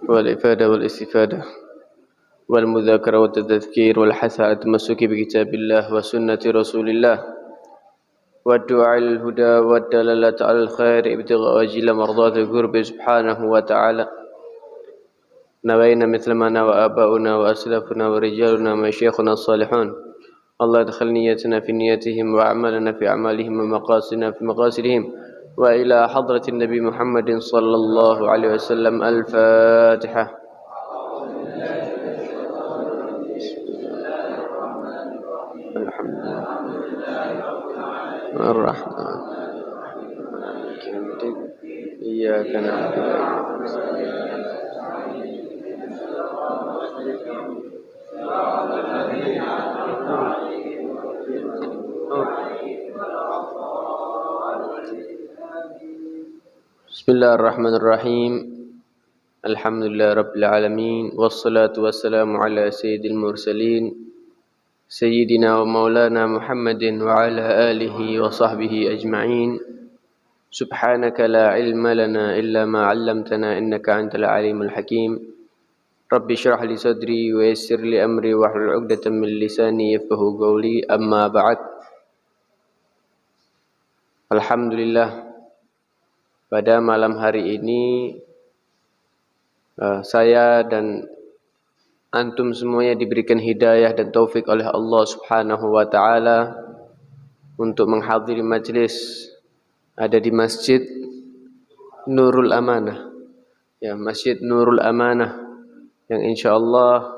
والإفادة والاستفادة والمذاكرة والتذكير والحث على التمسك بكتاب الله وسنة رسول الله والدعاء للهدى والدلالة على الخير ابتغاء وجل مرضات القرب سبحانه وتعالى. نوينا مثل ما نوى آباؤنا وأسلافنا ورجالنا ومشايخنا الصالحون. الله ادخل نيتنا في نيتهم وأعمالنا في أعمالهم ومقاصدنا في مقاصدهم. وإلى حضرة النبي محمد صلى الله عليه وسلم. الفاتحة. الحمد لله الرحمن إياك نعبد وإياك نستعين. بسم الله الرحمن الرحيم. الحمد لله رب العالمين والصلاة والسلام على سيد المرسلين سيدنا ومولانا محمد وعلى آله وصحبه أجمعين. سبحانك لا علم لنا إلا ما علمتنا إنك أنت العليم الحكيم. رب اشرح لي صدري ويسر لي أمري واحلل عقدة من لساني يفقهوا قولي. أما بعد. Alhamdulillah, pada malam hari ini saya dan antum semuanya diberikan hidayah dan taufik oleh Allah Subhanahu wa taala untuk menghadiri majlis ada di Masjid Nurul Amanah. Ya, Masjid Nurul Amanah yang insyaallah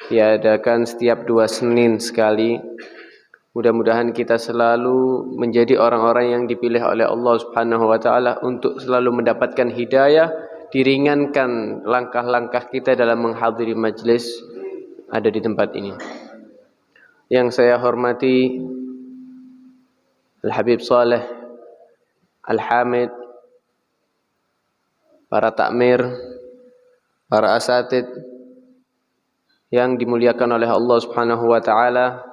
diadakan setiap 2 Senin sekali. Mudah-mudahan kita selalu menjadi orang-orang yang dipilih oleh Allah Subhanahu wa taala untuk selalu mendapatkan hidayah, diringankan langkah-langkah kita dalam menghadiri majlis ada di tempat ini. Yang saya hormati Al-Habib Saleh Al-Hamid, para takmir, para asatid yang dimuliakan oleh Allah Subhanahu wa taala.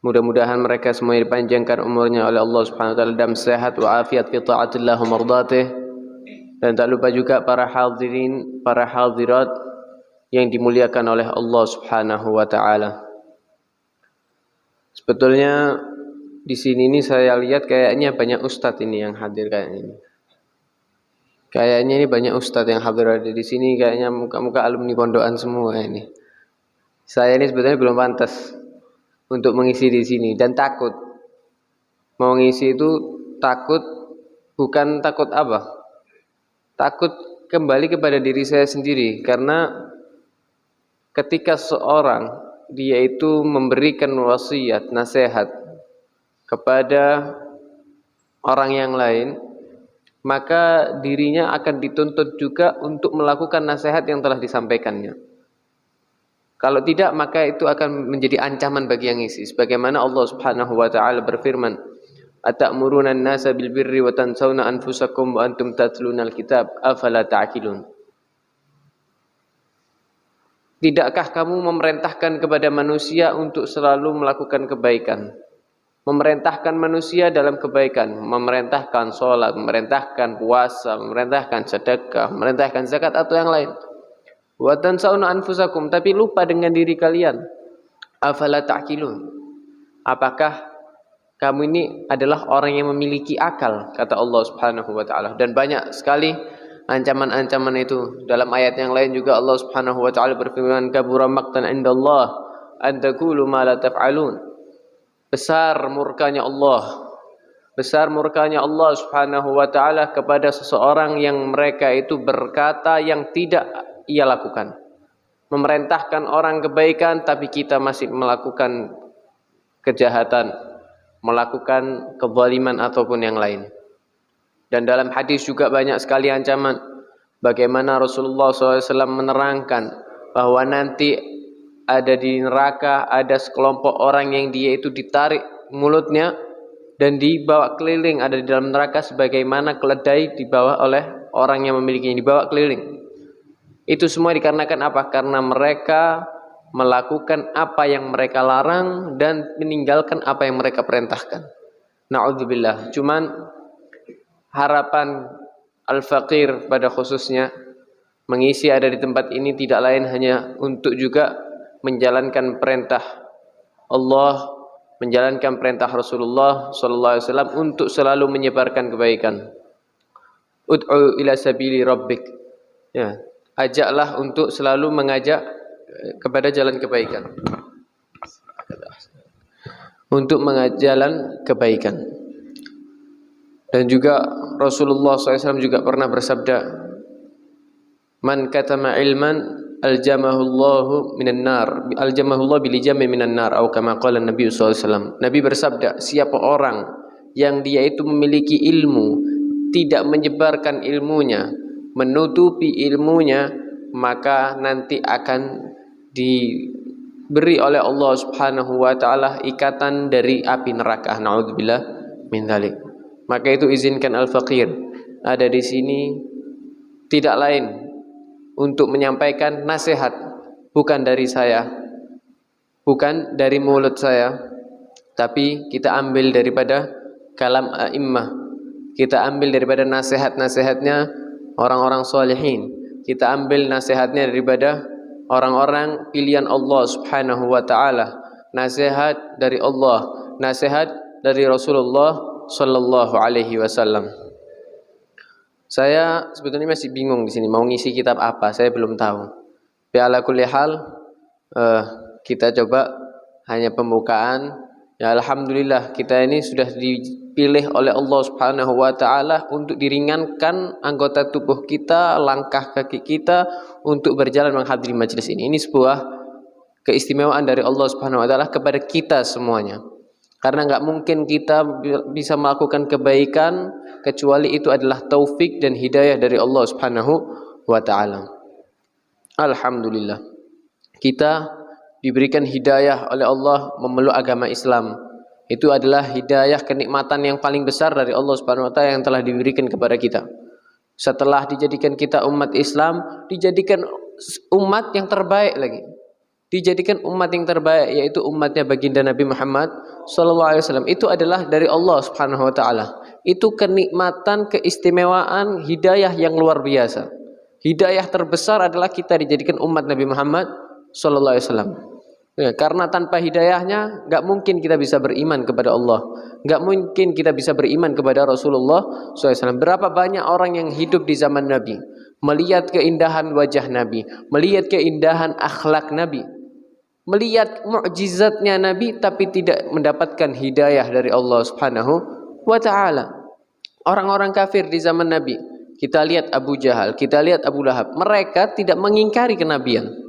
Mudah-mudahan mereka semua dipanjangkan umurnya oleh Allah Subhanahu wa taala dalam sehat wa afiat fi taatillah wa mardatih. Dan tak lupa juga para hadirin, para hadirat yang dimuliakan oleh Allah Subhanahu wa taala. Sebetulnya di sini ini saya lihat kayaknya banyak ustadz ini yang hadir kayaknya ini. Kayaknya ini banyak ustadz yang hadir di sini, kayaknya muka-muka alumni pondokan semua ini. Saya ini sebetulnya belum pantas untuk mengisi di sini dan takut. Mau ngisi itu takut, bukan takut apa? Takut kembali kepada diri saya sendiri, karena ketika seorang dia itu memberikan wasiat, nasihat kepada orang yang lain, maka dirinya akan dituntut juga untuk melakukan nasihat yang telah disampaikannya. Kalau tidak, maka itu akan menjadi ancaman bagi yang isi. Sebagaimana Allah Subhanahu wa taala berfirman, "Atamuruna an-nasa bil birri wa tansawna anfusakum wa antum tatluna al-kitab, afala ta'qilun." Tidakkah kamu memerintahkan kepada manusia untuk selalu melakukan kebaikan? Memerintahkan manusia dalam kebaikan, memerintahkan sholat, memerintahkan puasa, memerintahkan sedekah, memerintahkan zakat atau yang lain. Wa tansawna anfusakum, tapi lupa dengan diri kalian. Afala ta'qilun. Apakah kamu ini adalah orang yang memiliki akal, kata Allah Subhanahu wa taala. Dan banyak sekali ancaman-ancaman itu. Dalam ayat yang lain juga Allah Subhanahu wa taala berfirman, kabura maqtan indallah an taqulu ma la taf'alun. Besar murkanya Allah. Besar murkanya Allah Subhanahu wa taala kepada seseorang yang mereka itu berkata yang tidak ia lakukan. Memerintahkan orang kebaikan tapi kita masih melakukan kejahatan, melakukan kezaliman ataupun yang lain. Dan dalam hadis juga banyak sekali ancaman. Bagaimana Rasulullah SAW menerangkan bahwa nanti ada di neraka ada sekelompok orang yang dia itu ditarik mulutnya dan dibawa keliling, ada di dalam neraka sebagaimana keledai dibawa oleh orang yang memilikinya, dibawa keliling. Itu semua dikarenakan apa? Karena mereka melakukan apa yang mereka larang dan meninggalkan apa yang mereka perintahkan. Na'udzubillah. Cuman harapan al-faqir pada khususnya Mengisi ada di tempat ini tidak lain hanya untuk juga menjalankan perintah Allah, menjalankan perintah Rasulullah sallallahu alaihi wasallam untuk selalu menyebarkan kebaikan. Ud'u ila sabili rabbik. Ya, ajaklah untuk selalu mengajak kepada jalan kebaikan. Untuk mengajak jalan kebaikan. Dan juga Rasulullah SAW juga pernah bersabda, "Man katama ilman aljamahullahu minan nar, aljamahullahu bilijami minan nar," atau kama qala Nabi SAW. Nabi bersabda, siapa orang yang dia itu memiliki ilmu, tidak menyebarkan ilmunya, menutupi ilmunya, maka nanti akan diberi oleh Allah Subhanahu wa taala ikatan dari api neraka. Nauzubillah min dzalik. Maka itu izinkan al-faqir ada di sini tidak lain untuk menyampaikan nasihat, bukan dari saya, bukan dari mulut saya, tapi kita ambil daripada kalam a'immah, kita ambil daripada nasihat-nasihatnya orang-orang salihin, kita ambil nasihatnya daripada orang-orang pilihan Allah Subhanahu wa taala, nasihat dari Allah, nasihat dari Rasulullah sallallahu alaihi wasallam. Saya sebetulnya masih bingung di sini mau ngisi kitab apa, saya belum tahu. Tapi ala kulli hal kita coba hanya pembukaan. Ya alhamdulillah kita ini sudah dipilih oleh Allah Subhanahu wa taala untuk diringankan anggota tubuh kita, langkah kaki kita untuk berjalan menghadiri majelis ini. Ini sebuah keistimewaan dari Allah Subhanahu wa taala kepada kita semuanya. Karena nggak mungkin kita bisa melakukan kebaikan kecuali itu adalah taufik dan hidayah dari Allah Subhanahu wa taala. Alhamdulillah. Kita diberikan hidayah oleh Allah memeluk agama Islam. Itu adalah hidayah kenikmatan yang paling besar dari Allah Subhanahu wa taala yang telah diberikan kepada kita. Setelah dijadikan kita umat Islam, dijadikan umat yang terbaik lagi. Dijadikan umat yang terbaik, yaitu umatnya baginda Nabi Muhammad sallallahu alaihi wasallam. Itu adalah dari Allah Subhanahu wa taala. Itu kenikmatan, keistimewaan, hidayah yang luar biasa. Hidayah terbesar adalah kita dijadikan umat Nabi Muhammad sallallahu alaihi wasallam. Ya, karena tanpa hidayahnya nggak mungkin kita bisa beriman kepada Allah, nggak mungkin kita bisa beriman kepada Rasulullah SAW. Berapa banyak orang yang hidup di zaman Nabi, melihat keindahan wajah Nabi, melihat keindahan akhlak Nabi, melihat mukjizatnya Nabi, tapi tidak mendapatkan hidayah dari Allah Subhanahu wa taala. Orang-orang kafir di zaman Nabi, kita lihat Abu Jahal, kita lihat Abu Lahab, mereka tidak mengingkari kenabian.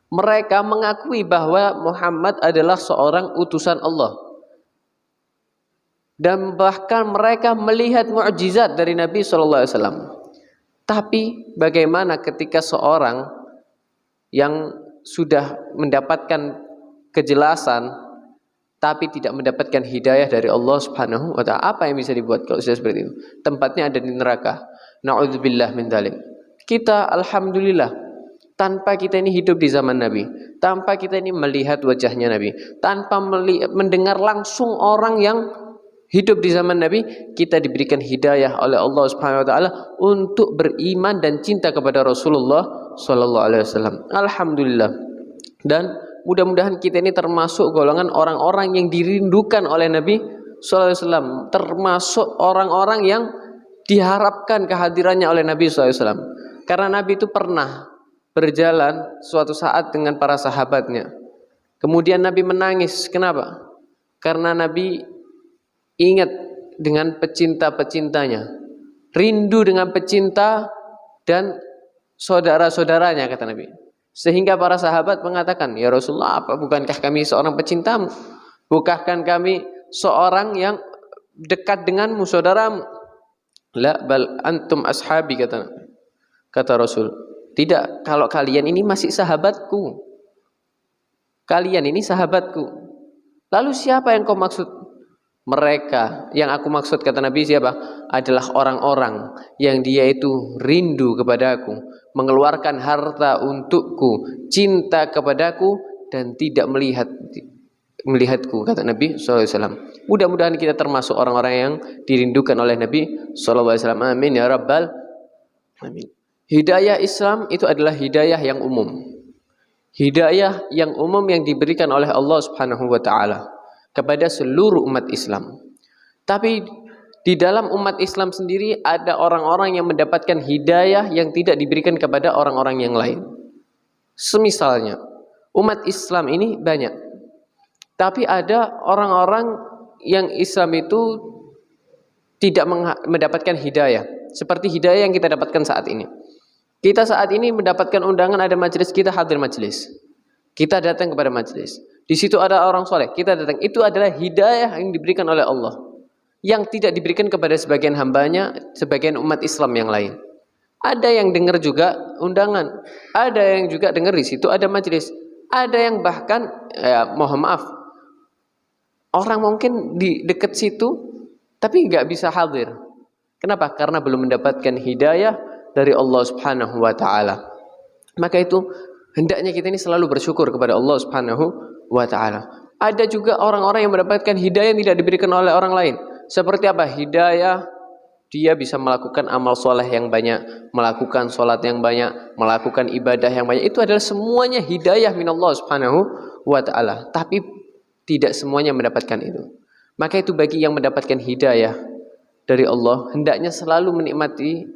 Mereka mengakui bahwa Muhammad adalah seorang utusan Allah. Dan bahkan mereka melihat mukjizat dari Nabi sallallahu alaihi wasallam. Tapi bagaimana ketika seorang yang sudah mendapatkan kejelasan tapi tidak mendapatkan hidayah dari Allah Subhanahu wa taala, apa yang bisa dibuat kalau sudah seperti itu? Tempatnya ada di neraka. Nauzubillah min dzalik. Kita alhamdulillah tanpa kita ini hidup di zaman Nabi, tanpa kita ini melihat wajahnya Nabi, tanpa mendengar langsung orang yang hidup di zaman Nabi, kita diberikan hidayah oleh Allah Subhanahu wa taala untuk beriman dan cinta kepada Rasulullah sallallahu alaihi wasallam. Alhamdulillah. Dan mudah-mudahan kita ini termasuk golongan orang-orang yang dirindukan oleh Nabi sallallahu alaihi wasallam, termasuk orang-orang yang diharapkan kehadirannya oleh Nabi sallallahu alaihi wasallam. Karena Nabi itu pernah berjalan suatu saat dengan para sahabatnya. Kemudian Nabi menangis. Kenapa? Karena Nabi ingat dengan pecinta-pecintanya, rindu dengan pecinta dan saudara-saudaranya, kata Nabi. Sehingga para sahabat mengatakan, "Ya Rasulullah, apa bukankah kami seorang pecintamu? Bukankah kami seorang yang dekat denganmu, saudaramu?" "La bal antum ashabi," kata Rasul. "Tidak, kalau kalian ini masih sahabatku. Kalian ini sahabatku." "Lalu siapa yang kau maksud?" "Mereka yang aku maksud," kata Nabi, siapa? "Adalah orang-orang yang dia itu rindu kepadaku, mengeluarkan harta untukku, cinta kepadaku, dan tidak melihatku," kata Nabi SAW. Mudah-mudahan kita termasuk orang-orang yang dirindukan oleh Nabi SAW. Amin ya rabbal amin. Hidayah Islam itu adalah hidayah yang umum. Hidayah yang umum yang diberikan oleh Allah Subhanahu wa taala kepada seluruh umat Islam. Tapi di dalam umat Islam sendiri ada orang-orang yang mendapatkan hidayah yang tidak diberikan kepada orang-orang yang lain. Semisalnya, umat Islam ini banyak. Tapi ada orang-orang yang Islam itu tidak mendapatkan hidayah. Seperti hidayah yang kita dapatkan saat ini. Kita saat ini mendapatkan undangan ada majelis, kita hadir majelis. Kita datang kepada majelis. Di situ ada orang soleh, kita datang. Itu adalah hidayah yang diberikan oleh Allah, yang tidak diberikan kepada sebagian hambanya, sebagian umat Islam yang lain. Ada yang dengar juga undangan, ada yang juga dengar di situ ada majelis, ada yang bahkan mohon maaf, orang mungkin di dekat situ tapi nggak bisa hadir. Kenapa? Karena belum mendapatkan hidayah dari Allah Subhanahu wa taala. Maka itu hendaknya kita ini selalu bersyukur kepada Allah Subhanahu wa taala. Ada juga orang-orang yang mendapatkan hidayah yang tidak diberikan oleh orang lain. Seperti apa? Hidayah dia bisa melakukan amal soleh yang banyak, melakukan sholat yang banyak, melakukan ibadah yang banyak. Itu adalah semuanya hidayah minallah Subhanahu wa taala. Tapi tidak semuanya mendapatkan itu. Maka itu bagi yang mendapatkan hidayah dari Allah, hendaknya selalu menikmati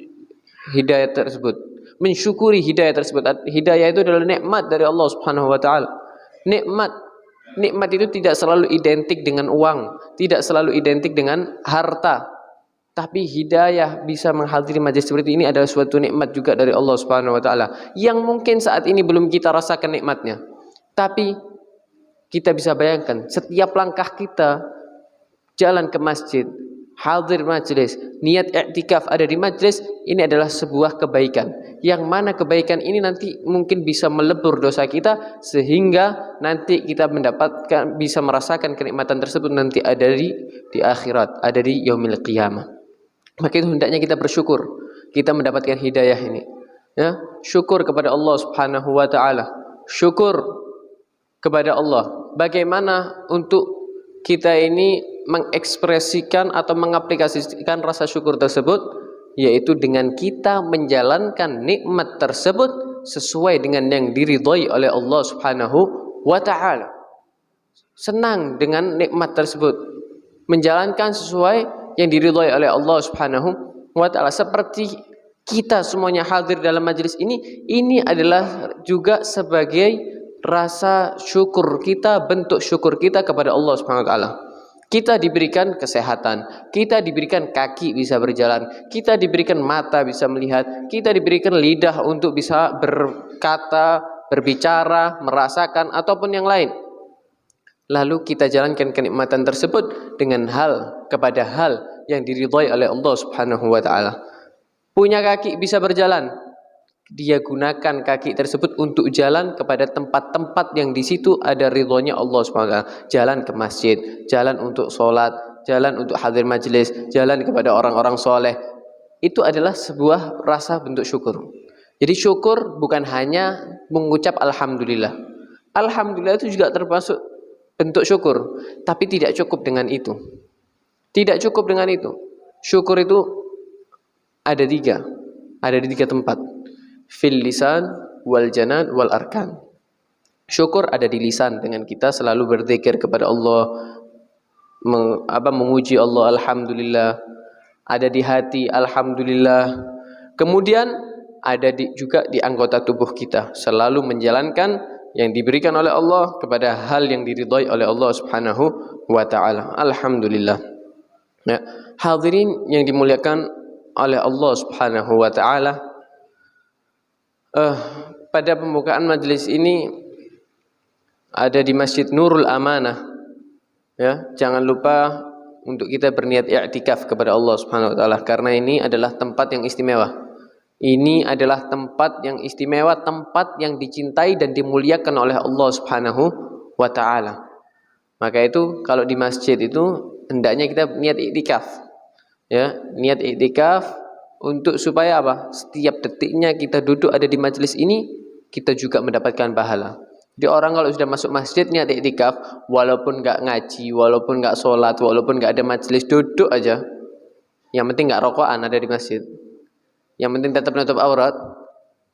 hidayah tersebut, mensyukuri hidayah tersebut. Hidayah itu adalah nikmat dari Allah Subhanahu wa taala. Nikmat itu tidak selalu identik dengan uang, tidak selalu identik dengan harta. Tapi hidayah bisa menghadiri majelis seperti ini adalah suatu nikmat juga dari Allah Subhanahu wa taala yang mungkin saat ini belum kita rasakan nikmatnya. Tapi kita bisa bayangkan setiap langkah kita jalan ke masjid, hadir majelis, niat i'tikaf ada di majelis, ini adalah sebuah kebaikan. Yang mana kebaikan ini nanti mungkin bisa melebur dosa kita sehingga nanti kita mendapatkan, bisa merasakan kenikmatan tersebut nanti ada di akhirat, ada di yaumil qiyamah. Maka itu hendaknya kita bersyukur kita mendapatkan hidayah ini. Ya, syukur kepada Allah Subhanahu wa taala. Syukur kepada Allah. Bagaimana untuk kita ini mengekspresikan atau mengaplikasikan rasa syukur tersebut, yaitu dengan kita menjalankan nikmat tersebut sesuai dengan yang diridhai oleh Allah Subhanahu wa taala. Senang dengan nikmat tersebut, menjalankan sesuai yang diridhai oleh Allah Subhanahu wa taala. Seperti kita semuanya hadir dalam majelis ini adalah juga sebagai rasa syukur kita, bentuk syukur kita kepada Allah Subhanahu wa taala. Kita diberikan kesehatan, kita diberikan kaki bisa berjalan, kita diberikan mata bisa melihat, kita diberikan lidah untuk bisa berkata, berbicara, merasakan ataupun yang lain. Lalu kita jalankan kenikmatan tersebut dengan kepada hal yang diridhai oleh Allah Subhanahu wa taala. Punya kaki bisa berjalan, dia gunakan kaki tersebut untuk jalan kepada tempat-tempat yang di situ ada ridhonya Allah Subhanahu wa taala. Jalan ke masjid, jalan untuk sholat, jalan untuk hadir majelis, jalan kepada orang-orang soleh. Itu adalah sebuah rasa bentuk syukur. Jadi syukur bukan hanya mengucap alhamdulillah. Alhamdulillah itu juga termasuk bentuk syukur, tapi tidak cukup dengan itu. Tidak cukup dengan itu. Syukur itu ada di tiga tempat. Fil lisan wal janan wal arkan. Syukur ada di lisan, dengan kita selalu berzikir kepada Allah, memuji Allah alhamdulillah. Ada di hati alhamdulillah. Kemudian ada juga di anggota tubuh kita, selalu menjalankan yang diberikan oleh Allah kepada hal yang diridhai oleh Allah Subhanahu wa taala. Alhamdulillah. Ya, hadirin yang dimuliakan oleh Allah Subhanahu wa taala, pada pembukaan majelis ini ada di Masjid Nurul Amanah. Ya, jangan lupa untuk kita berniat i'tikaf kepada Allah Subhanahu wa taala, karena ini adalah tempat yang istimewa. Ini adalah tempat yang istimewa, tempat yang dicintai dan dimuliakan oleh Allah Subhanahu wa taala. Maka itu kalau di masjid itu hendaknya kita niat i'tikaf. Ya, niat i'tikaf untuk supaya apa? Setiap detiknya kita duduk ada di majelis ini, kita juga mendapatkan pahala. Jadi orang kalau sudah masuk masjid niat i'tikaf, walaupun enggak ngaji, walaupun enggak sholat, walaupun enggak ada majelis, duduk aja. Yang penting enggak rokokan ada di masjid. Yang penting tetap menutup aurat,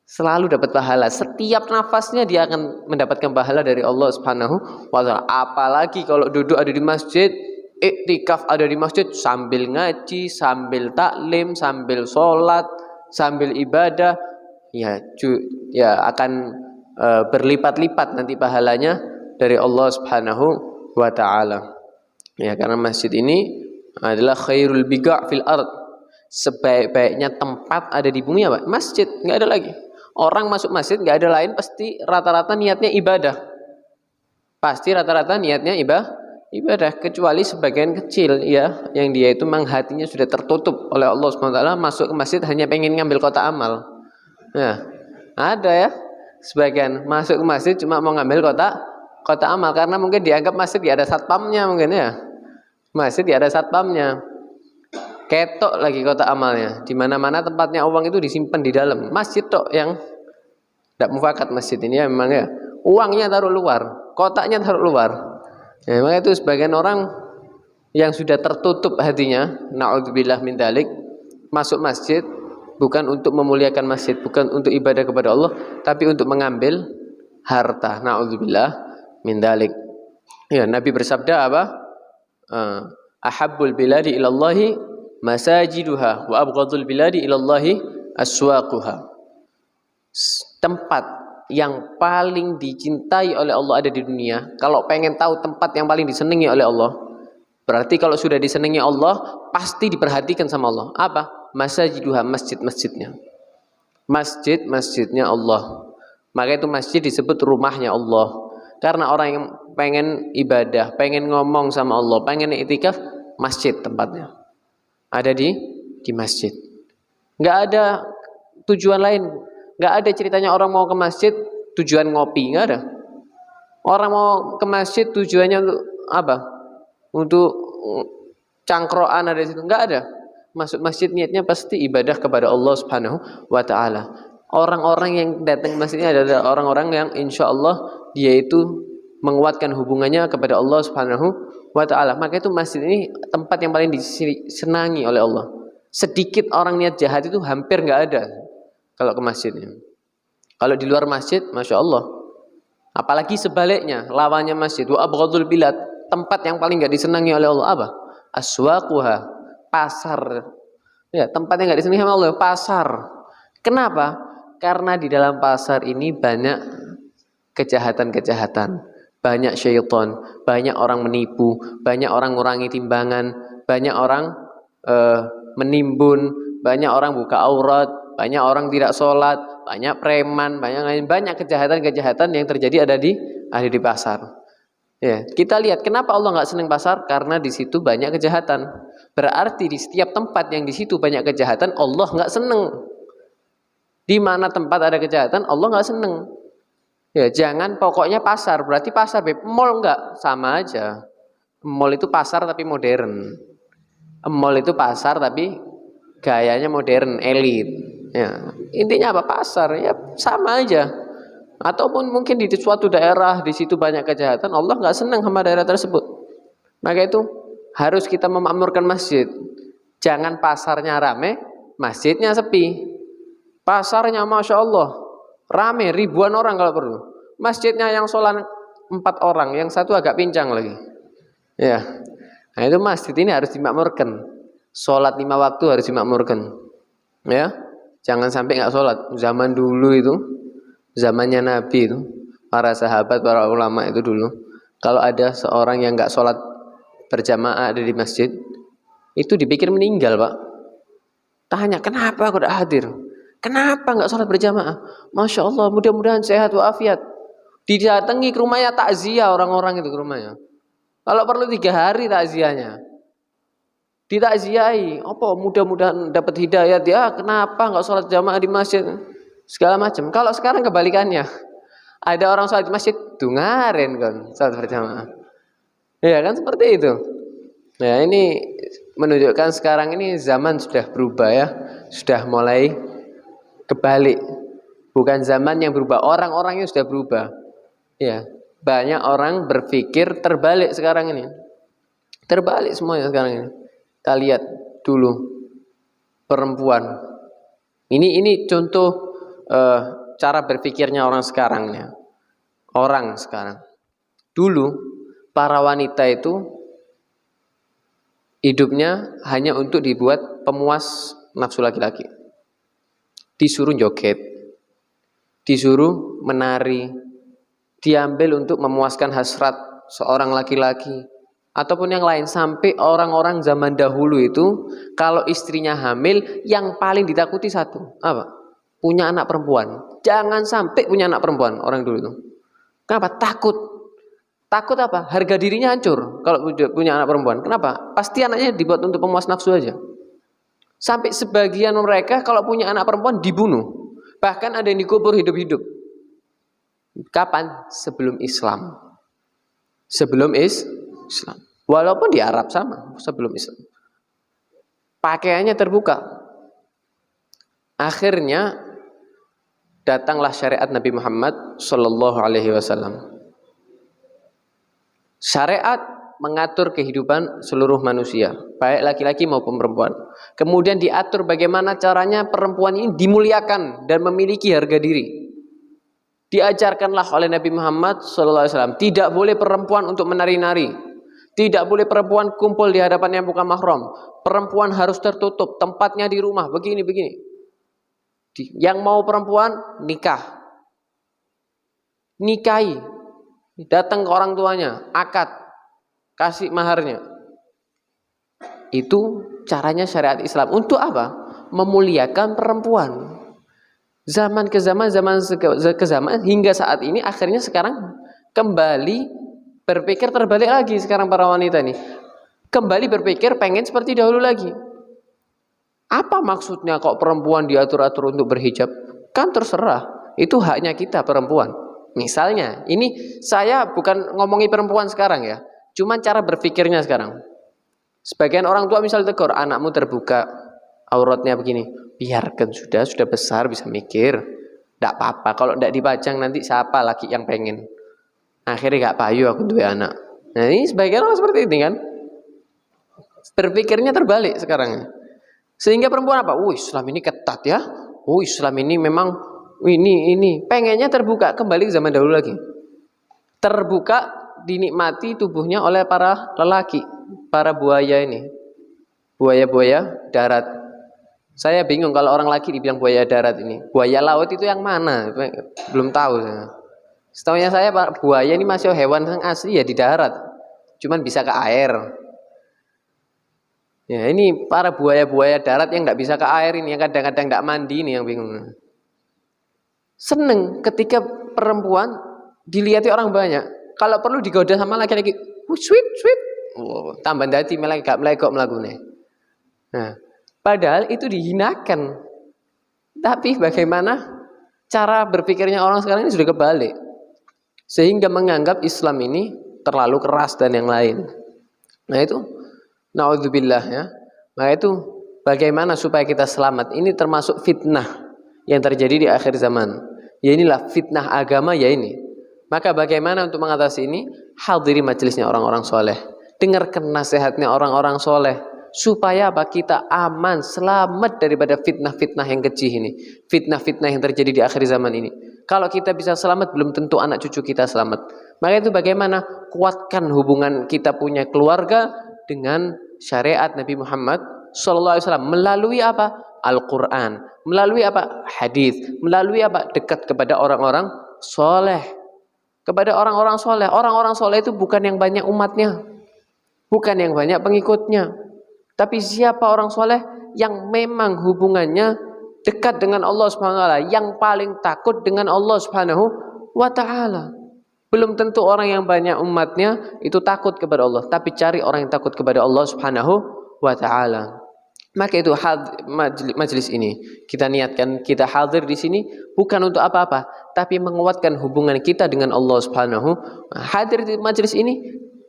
Selalu dapat pahala. Setiap nafasnya dia akan mendapatkan pahala dari Allah Subhanahu wa taala. Apalagi kalau duduk ada di masjid, iktikaf ada di masjid sambil ngaji, sambil taklim, sambil sholat, sambil ibadah, ya akan berlipat-lipat nanti pahalanya dari Allah Subhanahu wa taala. Ya, karena masjid ini adalah khairul biqa' fil ard. Sebaik-baiknya tempat ada di bumi apa? Masjid, nggak ada lagi. Orang masuk masjid nggak ada lain, pasti rata-rata niatnya ibadah. Pasti rata-rata niatnya ibadah, kecuali sebagian kecil ya, yang dia itu memang hatinya sudah tertutup oleh Allah SWT, masuk ke masjid hanya pengen ngambil kotak amal. Nah, ada ya sebagian masuk ke masjid cuma mau ngambil kotak amal, karena mungkin dianggap masjid ya ada satpamnya mungkin ya. Masjid ya ada satpamnya. Ketok lagi kotak amalnya. Di mana-mana tempatnya uang itu disimpan di dalam. Masjid tok yang tidak mufakat masjid ini ya memang ya. Uangnya taruh luar, kotaknya taruh luar. Ya, memang itu sebagian orang yang sudah tertutup hatinya, naudzubillah min dzalik, masuk masjid bukan untuk memuliakan masjid, bukan untuk ibadah kepada Allah, tapi untuk mengambil harta. Naudzubillah min dzalik. Ya, Nabi bersabda apa? Ahabbul biladi ilallahi masajiduha wa abghadul biladi ilallahi aswaquha. Tempat yang paling dicintai oleh Allah ada di dunia. Kalau pengen tahu tempat yang paling disenangi oleh Allah, berarti kalau sudah disenangi Allah pasti diperhatikan sama Allah. Apa? Masajiduha, masjid-masjidnya. Masjid-masjidnya Allah. Maka itu masjid disebut rumahnya Allah. Karena orang yang pengen ibadah, pengen ngomong sama Allah, pengen iktikaf, masjid tempatnya. Ada di masjid. Nggak ada tujuan lain. Nggak ada ceritanya orang mau ke masjid tujuan ngopi, nggak ada. Orang mau ke masjid tujuannya untuk apa? Untuk cangkroan ada di situ, nggak ada. Masuk masjid niatnya pasti ibadah kepada Allah Subhanahu wa taala. Orang-orang yang datang ke masjid ini adalah orang-orang yang insya Allah dia itu menguatkan hubungannya kepada Allah Subhanahu wa taala. Maka itu masjid ini tempat yang paling disenangi oleh Allah. Sedikit orang niat jahat itu hampir nggak ada kalau ke masjidnya. Kalau di luar masjid, masya Allah. Apalagi sebaliknya, lawannya masjid. Wa abghadul bilad, tempat yang paling nggak disenangi oleh Allah apa? Aswaquha, pasar. Ya, tempat yang nggak disenangi oleh Allah, pasar. Kenapa? Karena di dalam pasar ini banyak kejahatan-kejahatan, banyak syaitan, banyak orang menipu, banyak orang ngurangi timbangan, banyak orang menimbun, banyak orang buka aurat, banyak orang tidak sholat, banyak preman, banyak kejahatan-kejahatan yang terjadi ada di pasar. Ya, kita lihat kenapa Allah nggak senang pasar? Karena di situ banyak kejahatan. Berarti di setiap tempat yang di situ banyak kejahatan, Allah nggak senang. Di mana tempat ada kejahatan, Allah nggak senang. Ya, jangan pokoknya pasar. Berarti pasar, mall nggak, sama aja. Mall itu pasar tapi modern. Mall itu pasar tapi gayanya modern, elit. Ya, intinya apa? Pasar, ya sama aja. Ataupun mungkin di suatu daerah di situ banyak kejahatan, Allah nggak senang sama daerah tersebut. Maka itu harus kita memakmurkan masjid. Jangan pasarnya rame, masjidnya sepi. Pasarnya masya Allah rame, ribuan orang kalau perlu. Masjidnya yang sholat 4 orang, yang satu agak pincang lagi. Ya, nah itu masjid ini harus dimakmurkan. Sholat 5 waktu harus dimakmurkan. Ya, jangan sampai nggak sholat. Zaman dulu itu, zamannya Nabi itu, para sahabat, para ulama itu dulu, kalau ada seorang yang nggak sholat berjamaah ada di masjid, itu dipikir meninggal, Pak. Tanya, kenapa kau tidak hadir? Kenapa nggak sholat berjamaah? Masya Allah, mudah-mudahan sehat walafiat. Didatangi ke rumahnya takziah orang-orang itu ke rumahnya. Kalau perlu 3 hari takziahnya. Ditakziahi, apa mudah-mudahan dapat hidayah. Ya, kenapa nggak sholat jamaah di masjid? Segala macam. Kalau sekarang kebalikannya, ada orang sholat di masjid, dengarin kan sholat berjamaah. Ya kan seperti itu. Nah ini menunjukkan sekarang ini zaman sudah berubah ya, sudah mulai kebalik. Bukan zaman yang berubah, orang-orangnya sudah berubah. Ya, banyak orang berpikir terbalik sekarang ini. Terbalik semuanya sekarang ini. Kita lihat dulu perempuan. Ini contoh cara berpikirnya orang sekarang ya. Orang sekarang. Dulu para wanita itu hidupnya hanya untuk dibuat pemuas nafsu laki-laki. Disuruh joget, disuruh menari, diambil untuk memuaskan hasrat seorang laki-laki ataupun yang lain. Sampai orang-orang zaman dahulu itu kalau istrinya hamil yang paling ditakuti satu, apa? Punya anak perempuan. Jangan sampai punya anak perempuan orang dulu itu. Kenapa? Takut. Takut apa? Harga dirinya hancur kalau punya anak perempuan. Kenapa? Pasti anaknya dibuat untuk pemuas nafsu aja. Sampai sebagian mereka kalau punya anak perempuan dibunuh. Bahkan ada yang dikubur hidup-hidup. Kapan? Sebelum Islam. Sebelum Islam. Walaupun di Arab sama, sebelum Islam. Pakaiannya terbuka. Akhirnya datanglah syariat Nabi Muhammad sallallahu alaihi wasallam. Syariat mengatur kehidupan seluruh manusia, baik laki-laki maupun perempuan. Kemudian diatur bagaimana caranya perempuan ini dimuliakan dan memiliki harga diri. Diajarkanlah oleh Nabi Muhammad sallallahu alaihi wasallam, tidak boleh perempuan untuk menari-nari. Tidak boleh perempuan kumpul di hadapan yang bukan mahram. Perempuan harus tertutup, tempatnya di rumah, begini. Yang mau perempuan nikah, nikahi, datang ke orang tuanya, akad, kasih maharnya. Itu caranya syariat Islam. Untuk apa? Memuliakan perempuan. Zaman ke zaman, hingga saat ini akhirnya sekarang kembali berpikir terbalik lagi. Sekarang para wanita ini kembali berpikir pengen seperti dahulu lagi. Apa maksudnya kok perempuan diatur-atur untuk berhijab? Kan terserah, itu haknya kita perempuan. Misalnya, ini saya bukan ngomongi perempuan sekarang ya, cuman cara berpikirnya sekarang. Sebagian orang tua misal tegur, anakmu terbuka auratnya begini, biarkan, sudah besar bisa mikir, tidak apa-apa. Kalau tidak dipajang nanti siapa lagi yang pengen? Akhirnya gak payu aku dua anak. Nah ini sebagian orang seperti ini kan, berpikirnya terbalik sekarang. Sehingga perempuan apa? Islam ini ketat ya. Islam ini memang ini pengennya terbuka, kembali ke zaman dahulu lagi. Terbuka, dinikmati tubuhnya oleh para lelaki, para buaya ini. Buaya-buaya darat. Saya bingung kalau orang laki dibilang buaya darat ini. Buaya laut itu yang mana? Belum tahu saya. Setahunya saya buaya ini masih hewan yang asli ya di darat. Cuman bisa ke air. Ya, ini para buaya-buaya darat yang nggak bisa ke air ini, yang kadang-kadang nggak mandi ini yang bingung. Seneng ketika perempuan dilihat orang banyak. Kalau perlu digoda sama laki-laki, sweet. Tambah dadi melegok melakukannya. Nah, padahal itu dihinakan. Tapi bagaimana cara berpikirnya orang sekarang ini sudah kebalik. Sehingga menganggap Islam ini terlalu keras dan yang lain. Nah itu naudzubillah ya. Maka itu bagaimana supaya kita selamat? Ini termasuk fitnah yang terjadi di akhir zaman. Ya inilah fitnah agama ya ini. Maka bagaimana untuk mengatasi ini? Hadiri majelisnya orang-orang soleh. Dengarkan nasihatnya orang-orang soleh. Supaya apa? Kita aman, selamat daripada fitnah-fitnah yang keji ini. Fitnah-fitnah yang terjadi di akhir zaman ini. Kalau kita bisa selamat, belum tentu anak cucu kita selamat. Maka itu bagaimana? Kuatkan hubungan kita punya keluarga dengan syariat Nabi Muhammad SAW melalui apa? Al-Quran. Melalui apa? Hadis. Melalui apa? Dekat kepada orang-orang soleh. Kepada orang-orang soleh. Orang-orang soleh itu bukan yang banyak umatnya, bukan yang banyak pengikutnya, tapi siapa orang soleh yang memang hubungannya dekat dengan Allah Subhanahu wa taala, yang paling takut dengan Allah Subhanahu wa taala. Belum tentu orang yang banyak umatnya itu takut kepada Allah, tapi cari orang yang takut kepada Allah Subhanahu wa taala. Maka itu majelis ini kita niatkan, kita hadir di sini bukan untuk apa-apa, tapi menguatkan hubungan kita dengan Allah Subhanahu. Hadir di majelis ini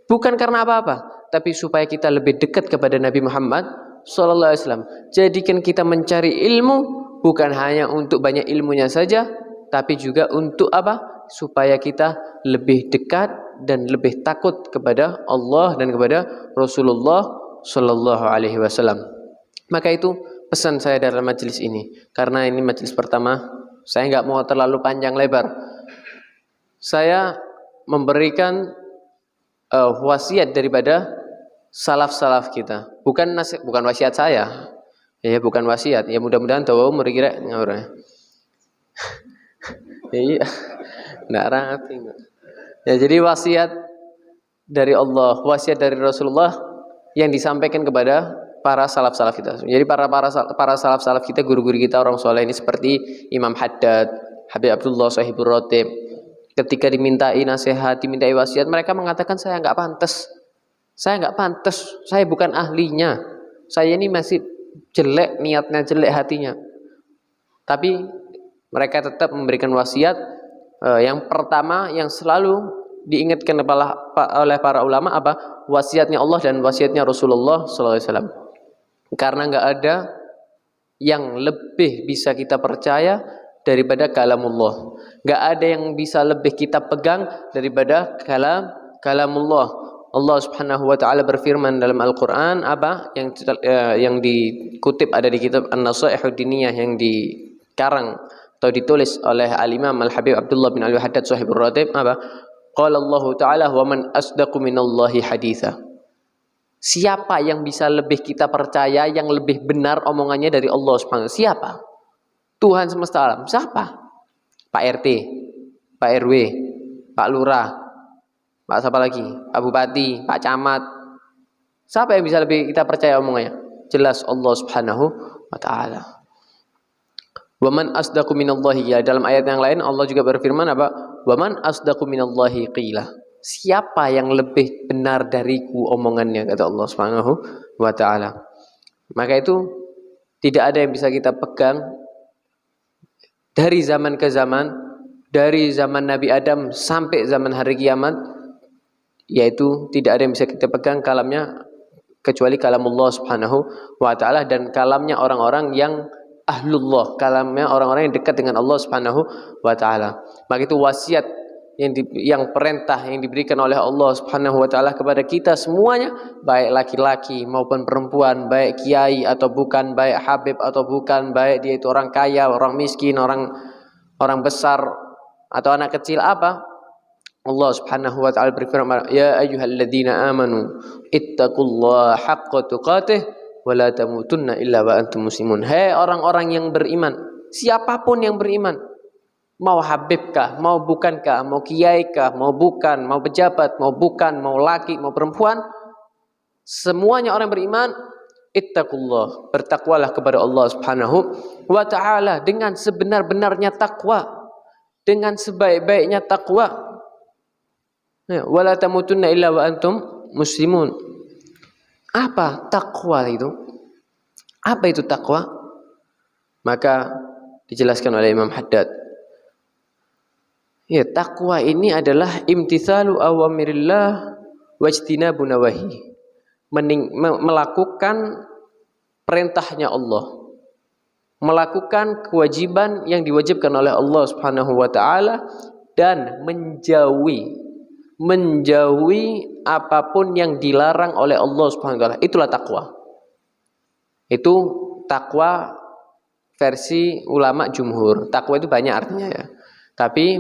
bukan karena apa-apa, tapi supaya kita lebih dekat kepada Nabi Muhammad sallallahu alaihi wasallam. Jadikan kita mencari ilmu bukan hanya untuk banyak ilmunya saja, tapi juga untuk apa? Supaya kita lebih dekat dan lebih takut kepada Allah dan kepada Rasulullah sallallahu alaihi wasallam. Maka itu pesan saya dalam majelis ini. Karena ini majelis pertama, Saya nggak mau terlalu panjang lebar. Saya memberikan wasiat daripada salaf-salaf kita. Bukan wasiat saya. Ya, bukan wasiat. Ya mudah-mudahan tahu umur kira ngawur. Iya. Enggak rapi. Ya, jadi wasiat dari Allah, wasiat dari Rasulullah yang disampaikan kepada para salaf-salaf kita. Jadi para salaf-salaf kita, guru-guru kita, orang soleh ini seperti Imam Haddad, Habib Abdullah Sahibur Ratib. Ketika dimintai nasihat, dimintai wasiat, mereka mengatakan saya nggak pantas. Saya nggak pantas, saya bukan ahlinya. Saya ini masih jelek niatnya, jelek hatinya. Tapi mereka tetap memberikan wasiat. Yang pertama yang selalu diingatkan oleh para ulama apa? Wasiatnya Allah dan wasiatnya Rasulullah SAW. Karena nggak ada yang lebih bisa kita percaya daripada kalamullah. Nggak ada yang bisa lebih kita pegang daripada kalamullah. Allah Subhanahu wa taala berfirman dalam Al-Qur'an apa yang dikutip ada di kitab An-Nasaihud Diniyah yang dikarang atau ditulis oleh Al-Imam Al-Habib Abdullah bin Al-Haddad Sahibur Ratib apa? Qala Allah Ta'ala wa man asdaqu minallahi haditha. Siapa yang bisa lebih kita percaya, yang lebih benar omongannya dari Allah Subhanahu wa taala? Siapa? Tuhan semesta alam. Siapa? Pak RT, Pak RW, Pak Lurah, Pak siapa lagi? Pak Bupati, Pak Camat. Siapa yang bisa lebih kita percaya omongannya? Jelas Allah Subhanahu wa taala. Wa man asdaqu minallahi, ya dalam ayat yang lain Allah juga berfirman apa? Wa man asdaqu minallahi qila. Siapa yang lebih benar dariku omongannya, kata Allah Subhanahu wa taala. Maka itu tidak ada yang bisa kita pegang dari zaman ke zaman, dari zaman Nabi Adam sampai zaman hari kiamat, yaitu tidak ada yang bisa kita pegang kalamnya kecuali kalamullah Subhanahu wa taala dan kalamnya orang-orang yang ahlullah, kalamnya orang-orang yang dekat dengan Allah Subhanahu wa taala. Maka itu wasiat yang perintah yang diberikan oleh Allah Subhanahu wa taala kepada kita semuanya, baik laki-laki maupun perempuan, baik kiai atau bukan, baik habib atau bukan, baik dia itu orang kaya, orang miskin, orang besar atau anak kecil apa? Allah Subhanahu wa taala berfirman, "Ya ayyuhalladzina amanu ittaqullaha haqqa tuqatih wa la tamutunna illa wa antum muslimun." Hai orang-orang yang beriman, siapapun yang beriman, mau habibkah, mau bukankah, mau kiaikah, mau bukan, mau pejabat, mau bukan, mau laki, mau perempuan, semuanya orang beriman, ittaqullah, bertakwalah kepada Allah Subhanahu wa taala dengan sebenar-benarnya takwa, dengan sebaik-baiknya takwa. Wala tamutunna illa wa antum muslimun. Apa takwa itu? Apa itu takwa? Maka dijelaskan oleh Imam Haddad. Ya, takwa ini adalah imtitsalu awamirillah wajtinabu nawahi. Melakukan perintahnya Allah. Melakukan kewajiban yang diwajibkan oleh Allah Subhanahu wa taala dan menjauhi apapun yang dilarang oleh Allah Subhanahu wa taala. Itulah takwa. Itu takwa versi ulama jumhur. Takwa itu banyak artinya ya. Tapi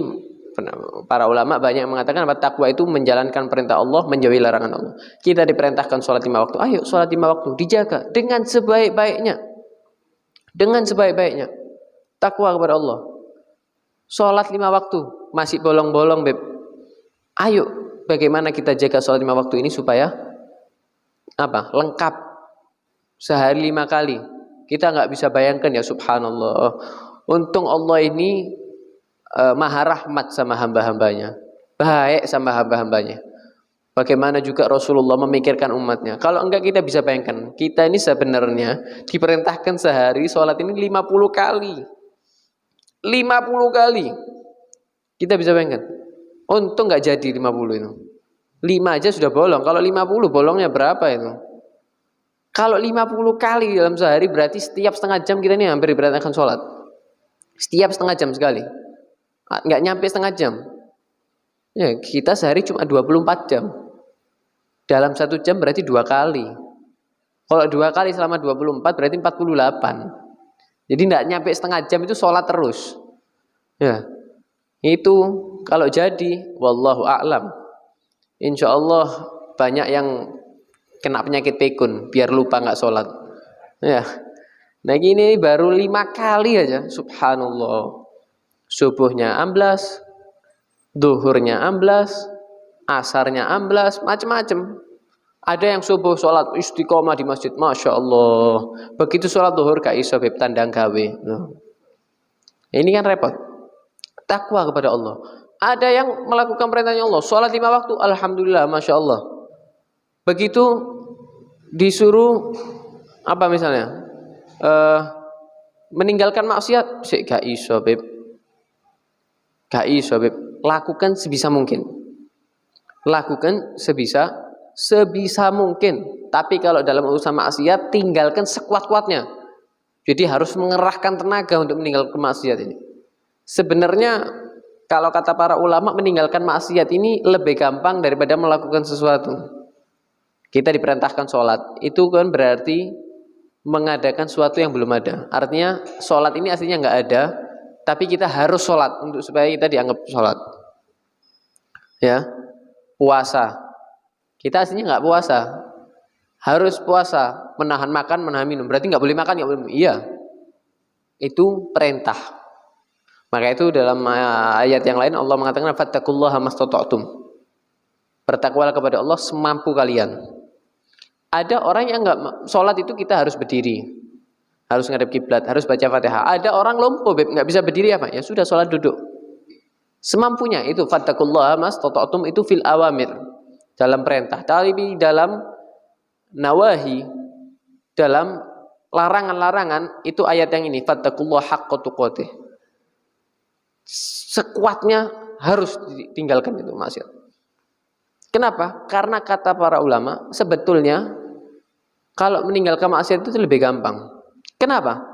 para ulama banyak yang mengatakan bahwa takwa itu menjalankan perintah Allah, menjauhi larangan Allah. Kita diperintahkan sholat 5 waktu. Ayo sholat 5 waktu, dijaga dengan sebaik-baiknya. Dengan sebaik-baiknya. Takwa kepada Allah. Sholat 5 waktu, masih bolong-bolong, Beb. Ayo, bagaimana kita jaga sholat 5 waktu ini supaya apa? Lengkap. Sehari 5 kali. Kita nggak bisa bayangkan ya, subhanallah. Untung Allah ini maha rahmat sama hamba-hambanya. Baik sama hamba-hambanya. Bagaimana juga Rasulullah memikirkan umatnya. Kalau enggak kita bisa bayangkan. Kita ini sebenarnya diperintahkan sehari sholat ini 50 kali. 50 kali. Kita bisa bayangkan. Untung nggak jadi 50 itu. 5 aja sudah bolong. Kalau 50 bolongnya berapa itu? Kalau 50 kali dalam sehari berarti setiap setengah jam kita ini hampir diperintahkan sholat. Setiap setengah jam sekali. Nggak nyampe setengah jam. Ya, kita sehari cuma 24 jam. Dalam 1 jam berarti 2 kali. Kalau 2 kali selama 24 berarti 48. Jadi nggak nyampe setengah jam itu sholat terus. Ya, itu kalau jadi, wallahu a'lam. Insya Allah banyak yang kena penyakit pikun, biar lupa nggak sholat. Ya, nah gini baru 5 kali aja, subhanallah. Subuhnya amblas, duhurnya amblas, asarnya amblas, macam-macam. Ada yang subuh sholat istiqomah di masjid, masya Allah. Begitu sholat duhur gak iso beb tandang gawe. Nah, ini kan repot. Takwa kepada Allah. Ada yang melakukan perintahnya Allah, sholat 5 waktu, alhamdulillah, masya Allah. Begitu disuruh apa misalnya, meninggalkan maksiat, sik gak iso beb, gak iso beb. Lakukan sebisa mungkin. Lakukan sebisa mungkin. Tapi kalau dalam urusan maksiat, tinggalkan sekuat-kuatnya. Jadi harus mengerahkan tenaga untuk meninggalkan maksiat ini. Sebenarnya kalau kata para ulama, meninggalkan maksiat ini lebih gampang daripada melakukan sesuatu. Kita diperintahkan sholat, itu kan berarti mengadakan sesuatu yang belum ada. Artinya sholat ini aslinya nggak ada, tapi kita harus sholat untuk supaya kita dianggap sholat. Ya, puasa, kita aslinya nggak puasa, harus puasa, menahan makan, menahan minum. Berarti nggak boleh makan, nggak boleh minum. Iya, itu perintah. Maka itu dalam ayat yang lain Allah mengatakan fattaqullaha mastata'tum. Bertakwalah kepada Allah semampu kalian. Ada orang yang nggak sholat itu kita harus berdiri, harus ngadep kiblat, harus baca Fatihah. Ada orang lumpuh nggak bisa berdiri apa? Ya sudah sholat duduk. Semampunya itu fattaqullaha mastata'tum itu fil awamir, dalam perintah. Tapi dalam nawahi, dalam larangan-larangan itu ayat yang ini fattaqullaha haqqa tuqatih. Sekuatnya harus ditinggalkan itu maksiat. Kenapa? Karena kata para ulama sebetulnya kalau meninggalkan maksiat itu lebih gampang. Kenapa?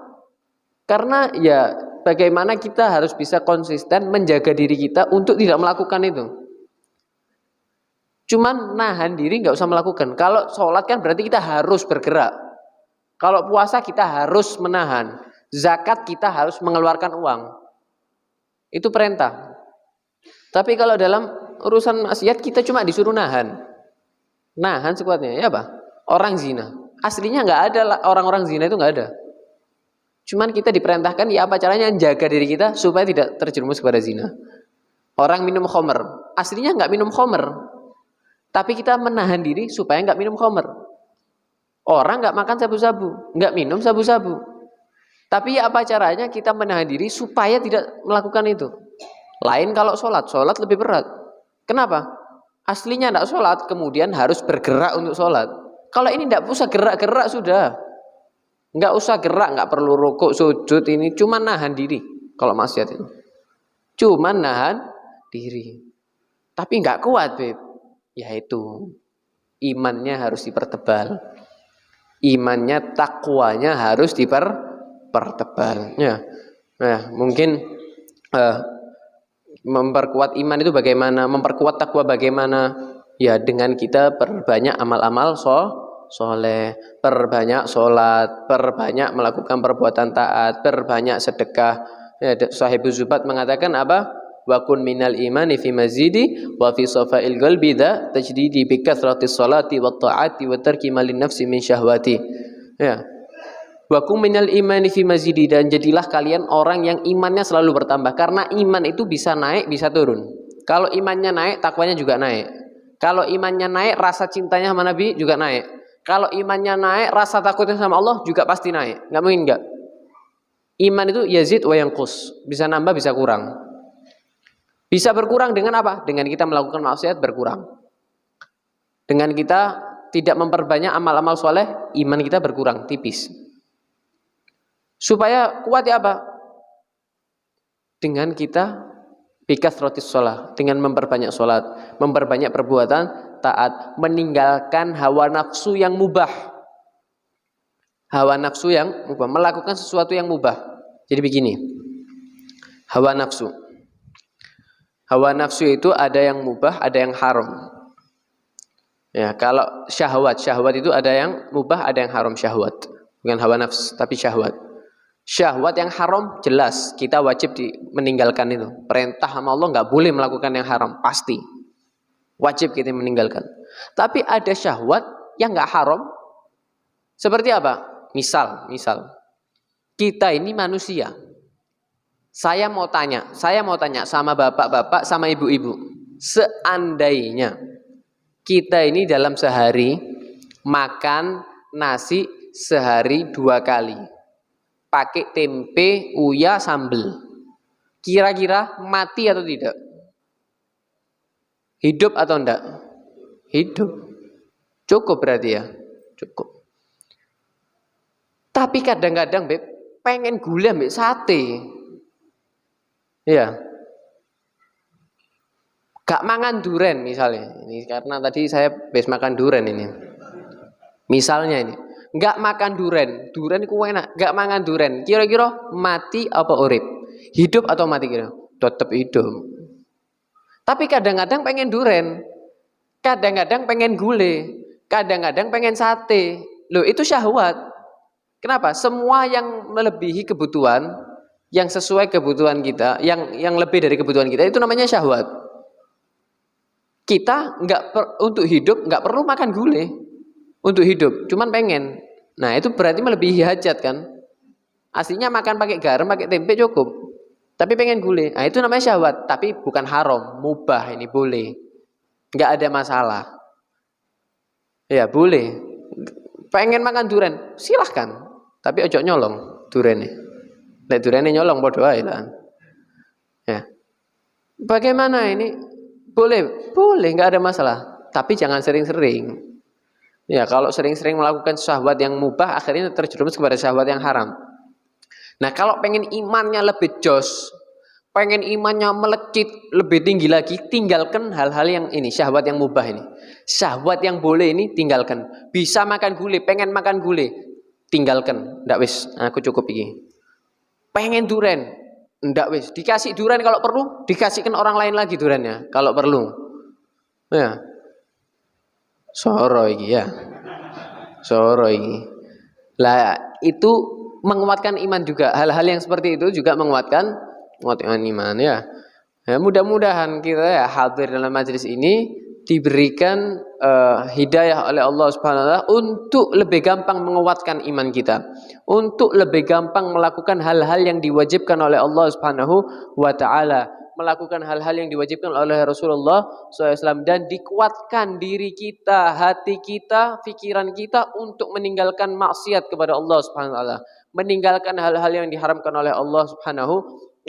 Karena ya bagaimana kita harus bisa konsisten menjaga diri kita untuk tidak melakukan itu. Cuman nahan diri nggak usah melakukan. Kalau sholat kan berarti kita harus bergerak. Kalau puasa kita harus menahan. Zakat kita harus mengeluarkan uang. Itu perintah. Tapi kalau dalam urusan maksiat kita cuma disuruh nahan. Nahan sekuatnya, ya apa? Orang zina. Aslinya nggak ada orang-orang zina itu nggak ada. Cuman kita diperintahkan ya apa caranya jaga diri kita supaya tidak terjerumus kepada zina. Orang minum khamr. Aslinya nggak minum khamr. Tapi kita menahan diri supaya nggak minum khamr. Orang nggak makan sabu-sabu, nggak minum sabu-sabu. Tapi ya apa caranya kita menahan diri supaya tidak melakukan itu. Lain kalau sholat lebih berat. Kenapa? Aslinya tidak sholat, kemudian harus bergerak untuk sholat. Kalau ini tidak usah gerak-gerak sudah. Nggak usah gerak, nggak perlu rukuk, sujud ini. Cuma nahan diri kalau maksiat itu. Cuma nahan diri. Tapi nggak kuat, Beb. Yaitu imannya harus dipertebal. Imannya, takwanya harus dipertebal. Ya. Nah, mungkin memperkuat iman itu bagaimana? Memperkuat takwa bagaimana? Ya dengan kita perbanyak amal-amal soleh, perbanyak sholat, perbanyak melakukan perbuatan taat, perbanyak sedekah. Ya, Sahibuz Zubat mengatakan apa? Wa kun minal imani fi mazidi wa fi safail qalbi dza tajdidi bi kathratis salati wat taati wa tarki malin nafsi min syahwati. Ya. Wa kun minal imani fi mazidi, dan jadilah kalian orang yang imannya selalu bertambah, karena iman itu bisa naik bisa turun. Kalau imannya naik, takwanya juga naik. Kalau imannya naik, rasa cintanya sama Nabi juga naik. Kalau imannya naik, rasa takutnya sama Allah juga pasti naik. Enggak mungkin enggak. Iman itu yazid wa yanqus, bisa nambah bisa kurang. Bisa berkurang dengan apa? Dengan kita melakukan maksiat berkurang. Dengan kita tidak memperbanyak amal-amal soleh, iman kita berkurang tipis. Supaya kuat ya apa? Dengan kita bikathratis shalah, dengan memperbanyak sholat, memperbanyak perbuatan taat, meninggalkan hawa nafsu yang mubah. Hawa nafsu yang mubah, melakukan sesuatu yang mubah. Jadi begini, hawa nafsu. Hawa nafsu itu ada yang mubah, ada yang haram. Ya, kalau syahwat itu ada yang mubah, ada yang haram syahwat. Bukan hawa nafsu, tapi syahwat. Syahwat yang haram jelas kita wajib meninggalkan itu. Perintah sama Allah nggak boleh melakukan yang haram, pasti. Wajib kita meninggalkan. Tapi ada syahwat yang nggak haram. Seperti apa? Misal kita ini manusia. Saya mau tanya sama bapak-bapak, sama ibu-ibu. Seandainya kita ini dalam sehari makan nasi sehari 2 kali, pakai tempe, uya, sambel, kira-kira mati atau tidak? Hidup atau enggak? Hidup. Cukup berarti ya? Cukup. Tapi kadang-kadang Beb, pengen gula ambek sate. Iya. Gak mangan duren misalnya. Ini karena tadi saya habis makan duren ini. Misalnya ini, gak makan duren. Duren ku enak, gak mangan duren. Kira-kira mati apa urip? Hidup atau mati kira? Tetap hidup. Tapi kadang-kadang pengen duren. Kadang-kadang pengen gule. Kadang-kadang pengen sate. Loh, itu syahwat. Kenapa? Semua yang melebihi kebutuhan, yang sesuai kebutuhan kita, yang lebih dari kebutuhan kita, itu namanya syahwat. Kita untuk hidup nggak perlu makan gulai untuk hidup, cuman pengen. Nah itu berarti melebihi hajat kan? Aslinya makan pakai garam, pakai tempe cukup, tapi pengen gulai. Nah itu namanya syahwat, tapi bukan haram, mubah, ini boleh, nggak ada masalah. Ya boleh. Pengen makan duren, silahkan, tapi ojo nyolong durennya. Lek durennya nyolong bodoh aja lah. Ya. Bagaimana ini? Boleh, nggak ada masalah. Tapi jangan sering-sering. Ya, kalau sering-sering melakukan syahwat yang mubah, akhirnya terjerumus kepada syahwat yang haram. Nah, kalau pengen imannya lebih jos, pengen imannya melekit lebih tinggi lagi, tinggalkan hal-hal yang ini, syahwat yang mubah ini. Syahwat yang boleh ini tinggalkan. Bisa makan gulai, pengen makan gulai, tinggalkan. Ndak wis, aku cukup iki. Pengen duren, ndak wis, dikasih duren kalau perlu, dikasihkan orang lain lagi durennya kalau perlu. Ya. Soro iki ya. Soro iki. Lah itu menguatkan iman juga. Hal-hal yang seperti itu juga menguatkan iman ya. Ya, mudah-mudahan kita ya hadir dalam majelis ini diberikan hidayah oleh Allah Subhanahu wa taala untuk lebih gampang menguatkan iman kita, untuk lebih gampang melakukan hal-hal yang diwajibkan oleh Allah Subhanahu wa taala, melakukan hal-hal yang diwajibkan oleh Rasulullah SAW, dan dikuatkan diri kita, hati kita, pikiran kita untuk meninggalkan maksiat kepada Allah Subhanahu wa taala, meninggalkan hal-hal yang diharamkan oleh Allah Subhanahu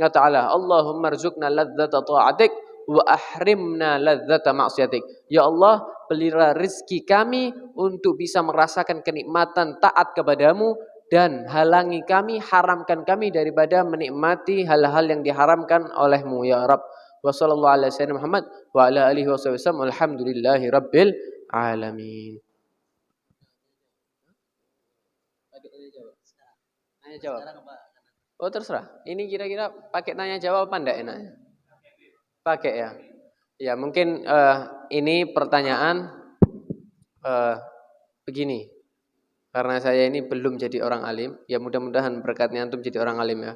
wa taala. Allahumma rzuqna ladzata ta'atik wa ahrimna ladzata maksiatik. Ya Allah, berilah rezeki kami untuk bisa merasakan kenikmatan taat kepadamu, dan halangi kami, haramkan kami daripada menikmati hal-hal yang diharamkan olehmu ya Rabb. Wa sallallahu ala sayyidina Muhammad wa ala alihi wa sallam. Alhamdulillahi rabbil alamin. Tanya jawab. Oh terserah. Ini kira-kira pakai tanya jawab apa enggak enaknya? Pakai ya. Ya mungkin ini pertanyaan begini. Karena saya ini belum jadi orang alim, ya mudah-mudahan berkatnya antum jadi orang alim ya.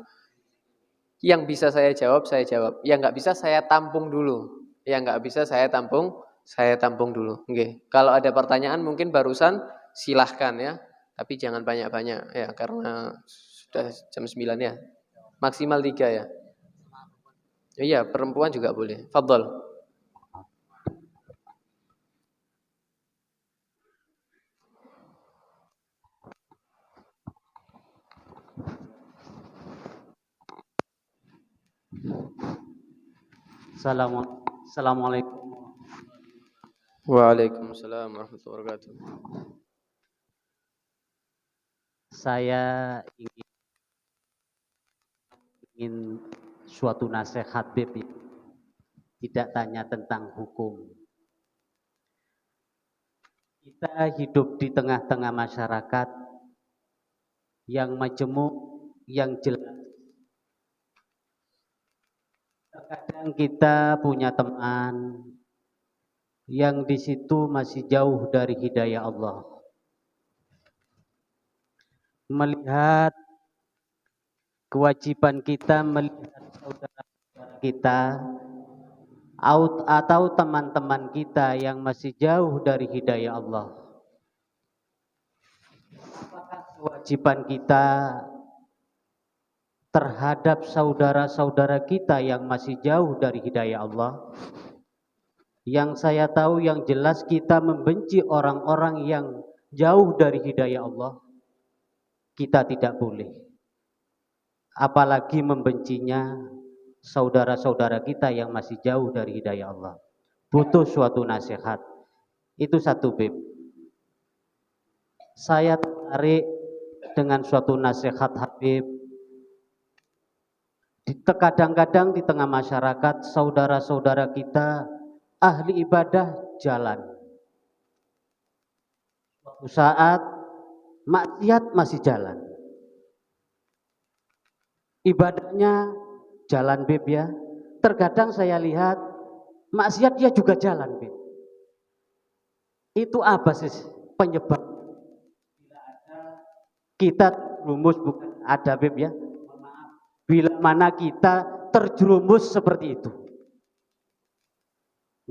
Yang bisa saya jawab, saya jawab. Yang nggak bisa saya tampung dulu. Yang nggak bisa saya tampung dulu. Oke. Kalau ada pertanyaan mungkin barusan silahkan ya. Tapi jangan banyak-banyak ya, karena sudah jam 9 ya. Maksimal 3 ya. Iya, perempuan juga boleh. Fadhol. Assalamualaikum. Waalaikumsalam warahmatullahi wabarakatuh. Saya ingin suatu nasihat Bib, tidak tanya tentang hukum. Kita hidup di tengah-tengah masyarakat yang majemuk, yang jelas. Terkadang kita punya teman yang di situ masih jauh dari hidayah Allah. Melihat kewajiban kita melihat saudara kita atau teman-teman kita yang masih jauh dari hidayah Allah. Apakah kewajiban kita terhadap saudara-saudara kita yang masih jauh dari hidayah Allah? Yang saya tahu yang jelas kita membenci orang-orang yang jauh dari hidayah Allah. Kita tidak boleh. Apalagi membencinya saudara-saudara kita yang masih jauh dari hidayah Allah. Butuh suatu nasihat. Itu satu, Bib. Saya tertarik dengan suatu nasihat Habib. Kadang-kadang di tengah masyarakat saudara-saudara kita ahli ibadah jalan. Suatu saat maksiat masih jalan. Ibadahnya jalan, Bib, ya. Terkadang saya lihat maksiat dia juga jalan, Bib. Itu apa sih penyebab? Bila ada kita rumus, bukan ada, Bib, ya. Bila mana kita terjerumus seperti itu.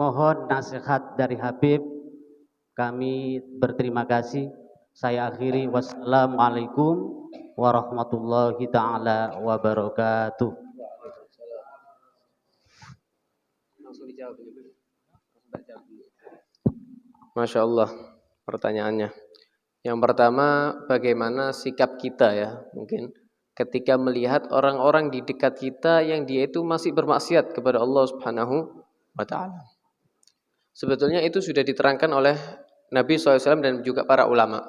Mohon nasihat dari Habib. Kami berterima kasih. Saya akhiri. Wassalamualaikum warahmatullahi ta'ala wabarakatuh. Masya Allah pertanyaannya. Yang pertama, bagaimana sikap kita ya, mungkin ketika melihat orang-orang di dekat kita yang dia itu masih bermaksiat kepada Allah Subhanahu wa ta'ala. Sebetulnya itu sudah diterangkan oleh Nabi SAW dan juga para ulama.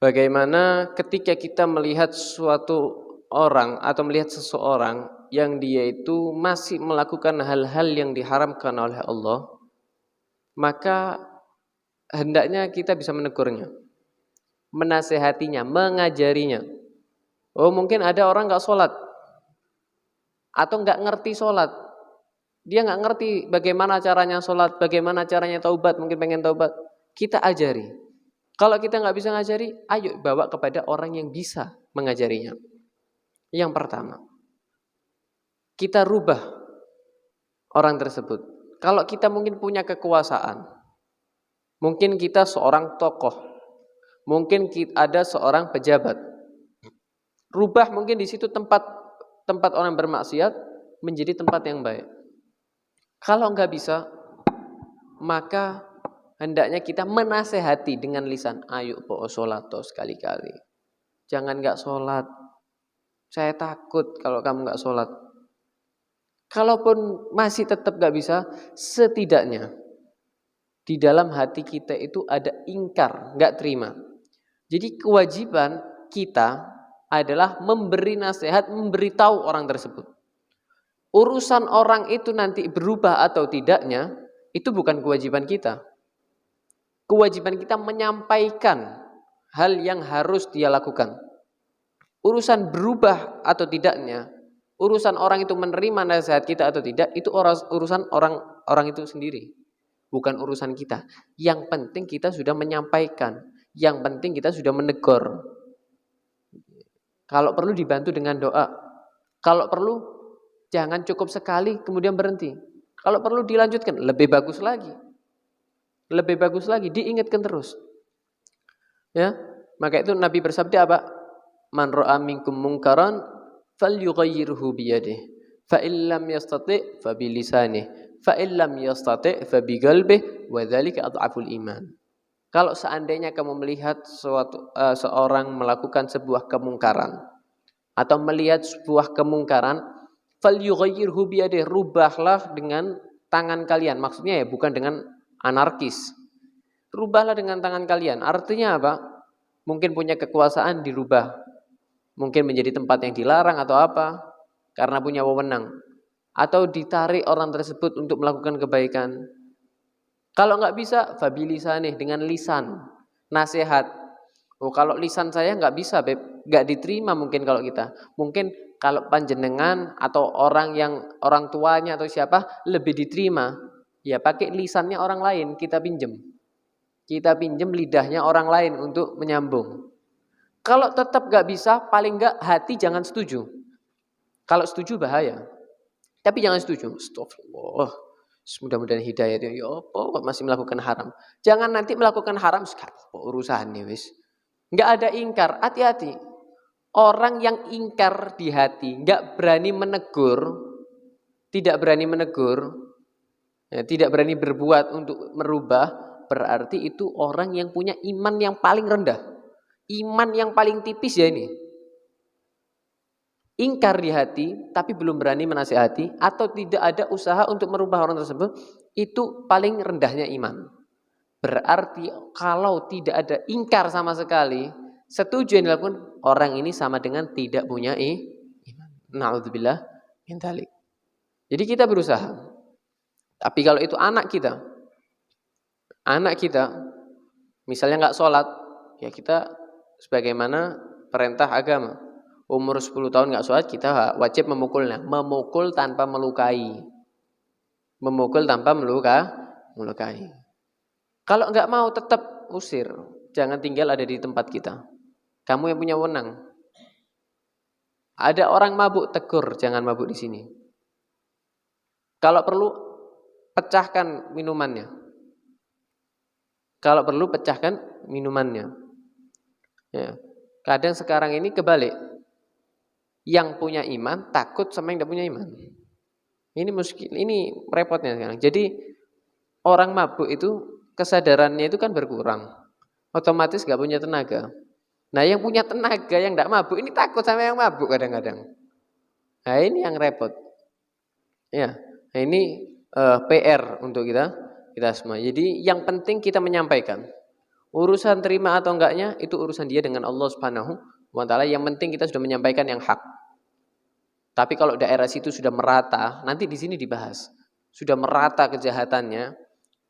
Bagaimana ketika kita melihat suatu orang atau melihat seseorang yang dia itu masih melakukan hal-hal yang diharamkan oleh Allah, maka hendaknya kita bisa menegurnya, menasehatinya, mengajarinya. Oh, mungkin ada orang gak sholat atau gak ngerti sholat. Dia gak ngerti bagaimana caranya sholat, bagaimana caranya taubat, mungkin pengen taubat. Kita ajari. Kalau kita gak bisa ngajari, ayo bawa kepada orang yang bisa mengajarinya. Yang pertama, kita rubah orang tersebut. Kalau kita mungkin punya kekuasaan, mungkin kita seorang tokoh, mungkin ada seorang pejabat, rubah mungkin di situ tempat orang bermaksiat menjadi tempat yang baik. Kalau enggak bisa, maka hendaknya kita menasehati dengan lisan. Ayo po sholat toh sekali-kali. Jangan enggak sholat. Saya takut kalau kamu enggak sholat. Kalaupun masih tetap enggak bisa, setidaknya di dalam hati kita itu ada ingkar, enggak terima. Jadi kewajiban kita adalah memberi nasihat, memberitahu orang tersebut. Urusan orang itu nanti berubah atau tidaknya, itu bukan kewajiban kita. Kewajiban kita menyampaikan hal yang harus dia lakukan. Urusan berubah atau tidaknya, urusan orang itu menerima nasihat kita atau tidak, itu urusan orang itu sendiri. Bukan urusan kita. Yang penting kita sudah menyampaikan. Yang penting kita sudah menegur. Kalau perlu dibantu dengan doa. Kalau perlu jangan cukup sekali kemudian berhenti. Kalau perlu dilanjutkan, lebih bagus lagi. Lebih bagus lagi, diingatkan terus. Ya, maka itu Nabi bersabda apa? Man ra'a minkum munkaran falyughayyirhu biyadihi, fa in lam yastati' fa bilisanihi, fa in lam yastati' fa biqalbihi, wa dzalika adhaful iman. Kalau seandainya kamu melihat seorang melakukan sebuah kemungkaran atau melihat sebuah kemungkaran, falyughayyirhu biyadihi, rubahlah dengan tangan kalian. Maksudnya ya bukan dengan anarkis. Rubahlah dengan tangan kalian. Artinya apa? Mungkin punya kekuasaan dirubah. Mungkin menjadi tempat yang dilarang atau apa? Karena punya wewenang. Atau ditarik orang tersebut untuk melakukan kebaikan. Kalau enggak bisa, fabilisanih, dengan lisan, nasihat. Oh, kalau lisan saya enggak bisa, Beb. Enggak diterima mungkin kalau kita. Mungkin kalau panjenengan atau orang tuanya atau siapa lebih diterima, ya pakai lisannya orang lain, kita pinjem lidahnya orang lain untuk menyambung. Kalau tetap gak bisa, paling gak hati jangan setuju. Kalau setuju bahaya. Tapi jangan setuju. Astagfirullah. Mudah-mudahan hidayah ya apa masih melakukan haram. Jangan nanti melakukan haram sekarang urusannya wis. Enggak ada ingkar, hati-hati. Orang yang ingkar di hati, enggak berani menegur, tidak berani menegur, ya, tidak berani berbuat untuk merubah, berarti itu orang yang punya iman yang paling rendah. Iman yang paling tipis ya ini. Ingkar di hati tapi belum berani menasihati atau tidak ada usaha untuk merubah orang tersebut, itu paling rendahnya iman. Berarti kalau tidak ada ingkar sama sekali, setuju yang dilakukan, orang ini sama dengan tidak punya iman. Na'udzubillah min dzalik. Jadi kita berusaha. Tapi kalau itu anak kita misalnya nggak sholat, ya kita sebagaimana perintah agama. Umur 10 tahun nggak sholat, kita wajib memukulnya. Memukul tanpa melukai. Memukul tanpa melukai. Kalau nggak mau tetap usir. Jangan tinggal ada di tempat kita. Kamu yang punya wewenang. Ada orang mabuk, tegur, jangan mabuk di sini. Kalau perlu pecahkan minumannya. Kalau perlu pecahkan minumannya. Ya. Kadang sekarang ini kebalik. Yang punya iman takut sama yang tidak punya iman. Ini muskil, ini repotnya sekarang. Jadi orang mabuk itu kesadarannya itu kan berkurang. Otomatis gak punya tenaga. Nah yang punya tenaga yang tidak mabuk ini takut sama yang mabuk kadang-kadang. Nah ini yang repot. Ya, nah, ini PR untuk kita semua. Jadi yang penting kita menyampaikan. Urusan terima atau enggaknya itu urusan dia dengan Allah Subhanahu wa taala. Yang penting kita sudah menyampaikan yang hak. Tapi kalau daerah situ sudah merata, nanti di sini dibahas. Sudah merata kejahatannya,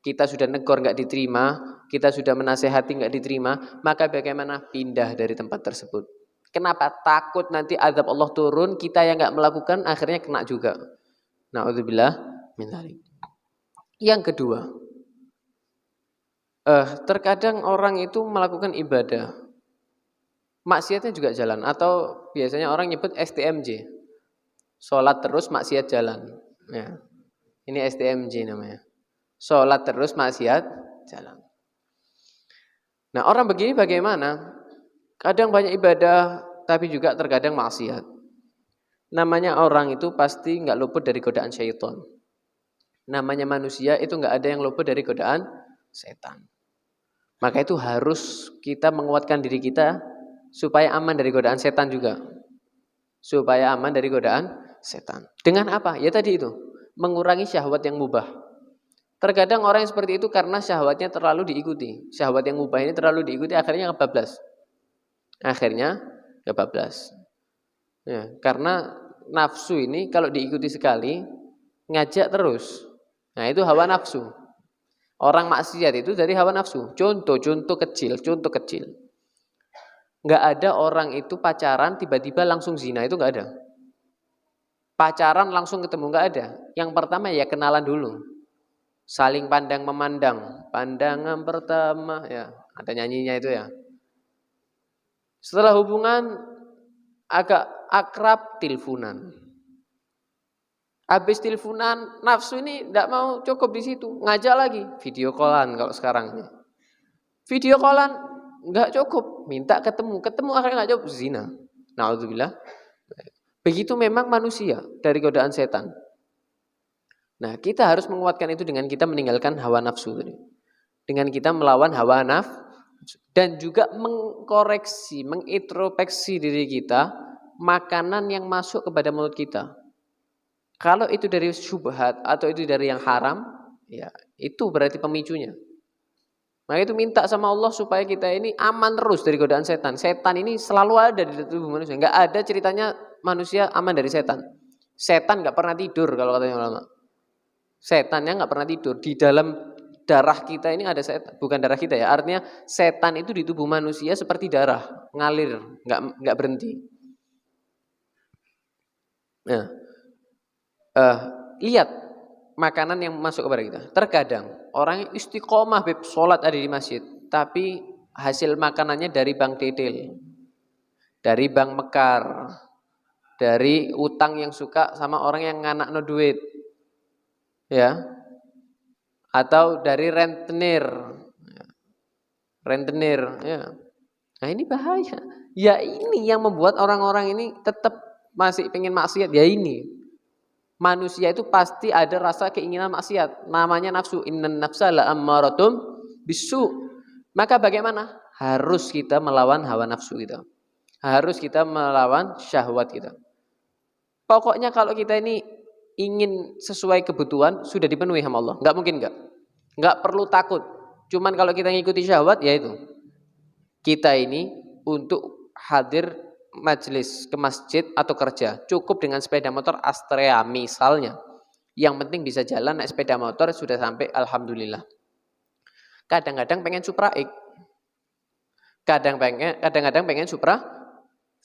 kita sudah negor nggak diterima, kita sudah menasehati nggak diterima, maka bagaimana pindah dari tempat tersebut? Kenapa? Takut nanti azab Allah turun, kita yang nggak melakukan akhirnya kena juga. Na'udzubillah min dzalik. Yang kedua, terkadang orang itu melakukan ibadah, maksiatnya juga jalan, atau biasanya orang nyebut STMJ, sholat terus maksiat jalan. Ya. Ini STMJ namanya. Sholat terus maksiat jalan. Nah orang begini bagaimana? Kadang banyak ibadah tapi juga terkadang maksiat. Namanya orang itu pasti nggak luput dari godaan syaitan. Namanya manusia itu nggak ada yang luput dari godaan setan. Maka itu harus kita menguatkan diri kita supaya aman dari godaan setan juga. Supaya aman dari godaan setan. Dengan apa? Ya tadi itu, mengurangi syahwat yang mubah. Terkadang orang yang seperti itu karena syahwatnya terlalu diikuti. Syahwat yang mubah ini terlalu diikuti, akhirnya kebablas. Ya, karena nafsu ini kalau diikuti sekali, ngajak terus. Nah itu hawa nafsu. Orang maksiat itu dari hawa nafsu. Contoh kecil. Nggak ada orang itu pacaran tiba-tiba langsung zina, itu nggak ada. Pacaran langsung ketemu, nggak ada. Yang pertama ya kenalan dulu, saling pandang memandang, pandangan pertama, ya ada nyanyinya itu ya. Setelah hubungan agak akrab, tilfunan. Habis tilfunan, nafsu ini tidak mau cukup di situ, ngajak lagi video callan kalau sekarang ini. Video callan nggak cukup, minta ketemu akhirnya nggak cukup, zina. Na'udzubillah. Begitu memang manusia dari godaan setan. Nah, kita harus menguatkan itu dengan kita meninggalkan hawa nafsu tadi. Dengan kita melawan hawa nafsu dan juga mengkoreksi, mengintrospeksi diri kita, makanan yang masuk kepada mulut kita. Kalau itu dari syubhat atau itu dari yang haram, ya itu berarti pemicunya. Maka itu minta sama Allah supaya kita ini aman terus dari godaan setan. Setan ini selalu ada di tubuh manusia. Enggak ada ceritanya manusia aman dari setan. Setan enggak pernah tidur kalau katanya ulama. Setannya enggak pernah tidur. Di dalam darah kita ini ada setan. Bukan darah kita ya. Artinya setan itu di tubuh manusia seperti darah, ngalir, enggak berhenti. Nah, lihat makanan yang masuk kepada kita. Terkadang orang istiqomah sholat ada di masjid, tapi hasil makanannya dari Bang Dedel. dari bank mekar, dari utang yang suka sama orang yang nganakno duit, ya, atau dari rentenir, ya. Nah ini bahaya. Ya ini yang membuat orang-orang ini tetap masih pengen maksiat. Ya ini, manusia itu pasti ada rasa keinginan maksiat. Namanya nafsu. Innan nafsa la'ammaratum bisu. Maka bagaimana? Harus kita melawan hawa nafsu kita. Harus kita melawan syahwat kita. Pokoknya kalau kita ini ingin sesuai kebutuhan, sudah dipenuhi sama Allah. Enggak mungkin enggak. Enggak perlu takut. Cuman kalau kita ngikuti syahwat, ya itu. Kita ini untuk hadir majelis ke masjid atau kerja, cukup dengan sepeda motor Astrea misalnya. Yang penting bisa jalan, naik sepeda motor sudah sampai, alhamdulillah. Kadang-kadang pengen Supra X. Kadang-kadang pengen Supra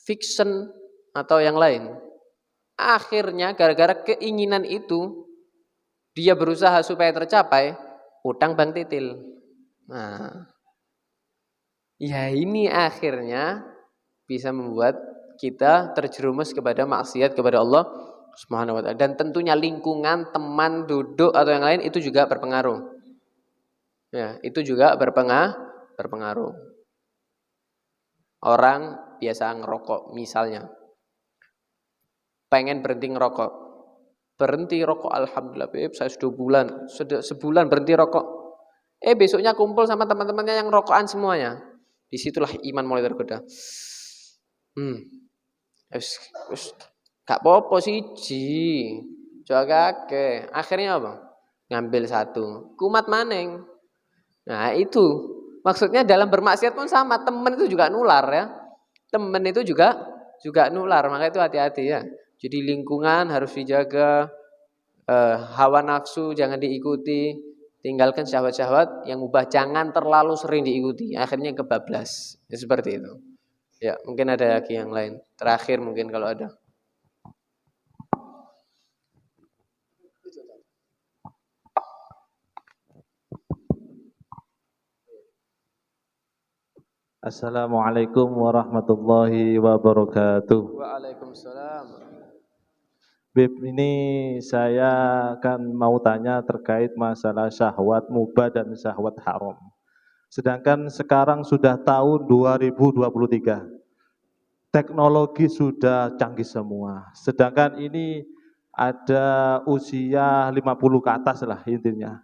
Fiction atau yang lain. Akhirnya gara-gara keinginan itu, dia berusaha supaya tercapai, utang bank titil. Nah, ya ini akhirnya bisa membuat kita terjerumus kepada maksiat kepada Allah Subhanahu wa taala. Dan tentunya lingkungan, teman, duduk atau yang lain itu juga berpengaruh. Ya, itu juga berpengaruh. Orang biasa ngerokok misalnya, pengen berhenti ngerokok. Berhenti rokok, alhamdulillah Beb, saya sudah sebulan berhenti rokok. Besoknya kumpul sama teman-temannya yang rokokan semuanya. Disitulah iman mulai tergoda. Gak apa-apa siji. Coba kakek. Akhirnya apa? Ngambil satu. Kumat maning. Nah itu. Maksudnya dalam bermaksiat pun sama. Teman itu juga nular ya. Teman itu juga nular. Maka itu hati-hati ya. Jadi lingkungan harus dijaga. Hawa nafsu jangan diikuti. Tinggalkan syahwat-syahwat yang mubah. Jangan terlalu sering diikuti. Akhirnya kebablas. Ya, seperti itu. Ya, mungkin ada lagi yang lain. Terakhir mungkin kalau ada. Assalamualaikum warahmatullahi wabarakatuh. Waalaikumsalam. Bib, ini saya kan mau tanya terkait masalah syahwat mubah dan syahwat haram. Sedangkan sekarang sudah tahun 2023. Teknologi sudah canggih semua. Sedangkan ini ada usia 50 ke atas lah intinya.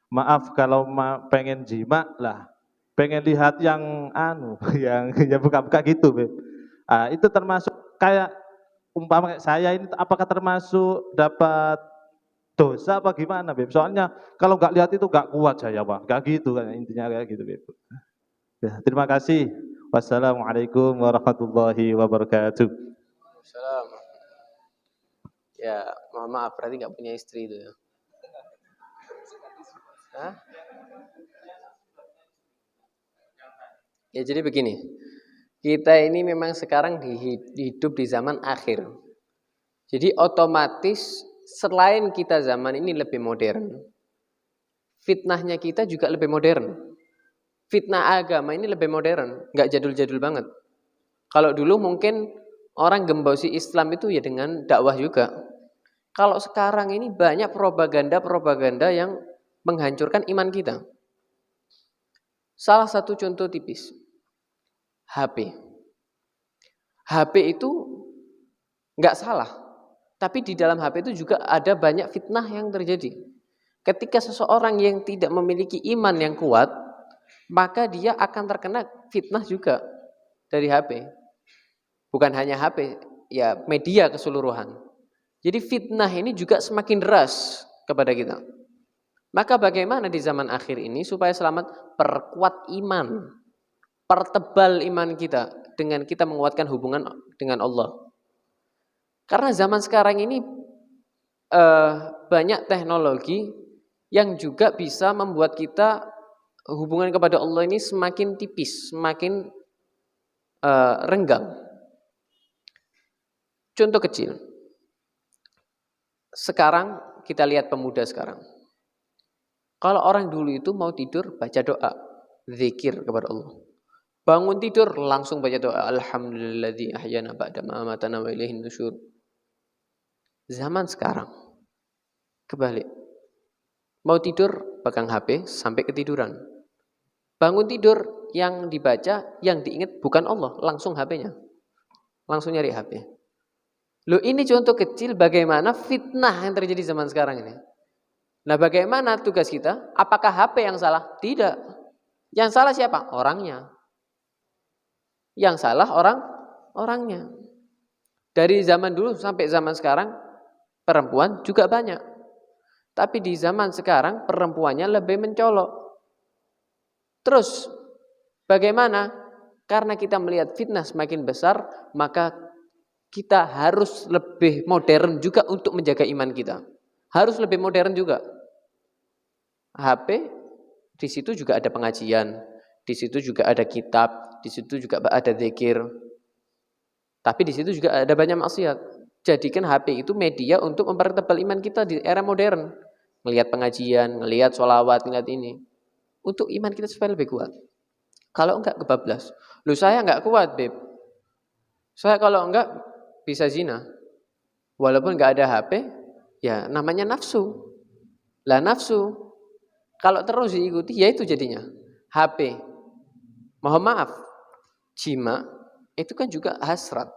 Maaf kalau pengen jima lah. Pengen lihat yang yang buka-buka gitu, Beb. Itu termasuk kayak umpama kayak saya ini apakah termasuk dapat dosa apa gimana, Beb? Soalnya kalau nggak lihat itu nggak kuat saya, Pak. Nggak gitu kan intinya kayak gitu, Beb. Ya, terima kasih. Wassalamualaikum warahmatullahi wabarakatuh. Salam. Ya, mohon maaf berarti nggak punya istri itu ya. Hah? Ya jadi begini. Kita ini memang sekarang hidup di zaman akhir. Jadi otomatis selain kita zaman ini lebih modern, fitnahnya kita juga lebih modern. Fitnah agama ini lebih modern, nggak jadul-jadul banget. Kalau dulu mungkin orang gembosi Islam itu ya dengan dakwah juga. Kalau sekarang ini banyak propaganda yang menghancurkan iman kita. Salah satu contoh tipis, HP. HP itu nggak salah, tapi di dalam HP itu juga ada banyak fitnah yang terjadi. Ketika seseorang yang tidak memiliki iman yang kuat, maka dia akan terkena fitnah juga dari HP. Bukan hanya HP, ya media keseluruhan. Jadi fitnah ini juga semakin deras kepada kita. Maka bagaimana di zaman akhir ini supaya selamat? Perkuat iman. Pertebal iman kita dengan kita menguatkan hubungan dengan Allah. Karena zaman sekarang ini banyak teknologi yang juga bisa membuat kita hubungan kepada Allah ini semakin tipis, semakin renggang. Contoh kecil. Sekarang kita lihat pemuda sekarang. Kalau orang dulu itu mau tidur baca doa, zikir kepada Allah. Bangun tidur langsung baca doa, alhamdulilladzi ahyana ba'da ma amatana wa ilaihin nusyur. Zaman sekarang kebalik. Mau tidur pegang HP sampai ketiduran. Bangun tidur yang dibaca, yang diingat bukan Allah, langsung HP-nya. Langsung nyari HP. Loh, ini contoh kecil bagaimana fitnah yang terjadi zaman sekarang ini. Nah, bagaimana tugas kita? Apakah HP yang salah? Tidak. Yang salah siapa? Orangnya. Yang salah orangnya. Dari zaman dulu sampai zaman sekarang perempuan juga banyak. Tapi di zaman sekarang perempuannya lebih mencolok. Terus bagaimana? Karena kita melihat fitnah semakin besar, maka kita harus lebih modern juga untuk menjaga iman kita. Harus lebih modern juga. HP, di situ juga ada pengajian, di situ juga ada kitab, di situ juga ada zikir. Tapi di situ juga ada banyak maksiat. Jadikan HP itu media untuk mempertebal iman kita di era modern. Ngelihat pengajian, ngelihat sholawat, ngelihat ini. Untuk iman kita supaya lebih kuat. Kalau enggak kebablas. Loh, saya enggak kuat, Beb. Saya kalau enggak bisa zina. Walaupun enggak ada HP, ya namanya nafsu. Lah nafsu, kalau terus diikuti, ya itu jadinya. HP. Mohon maaf, jima itu kan juga hasrat.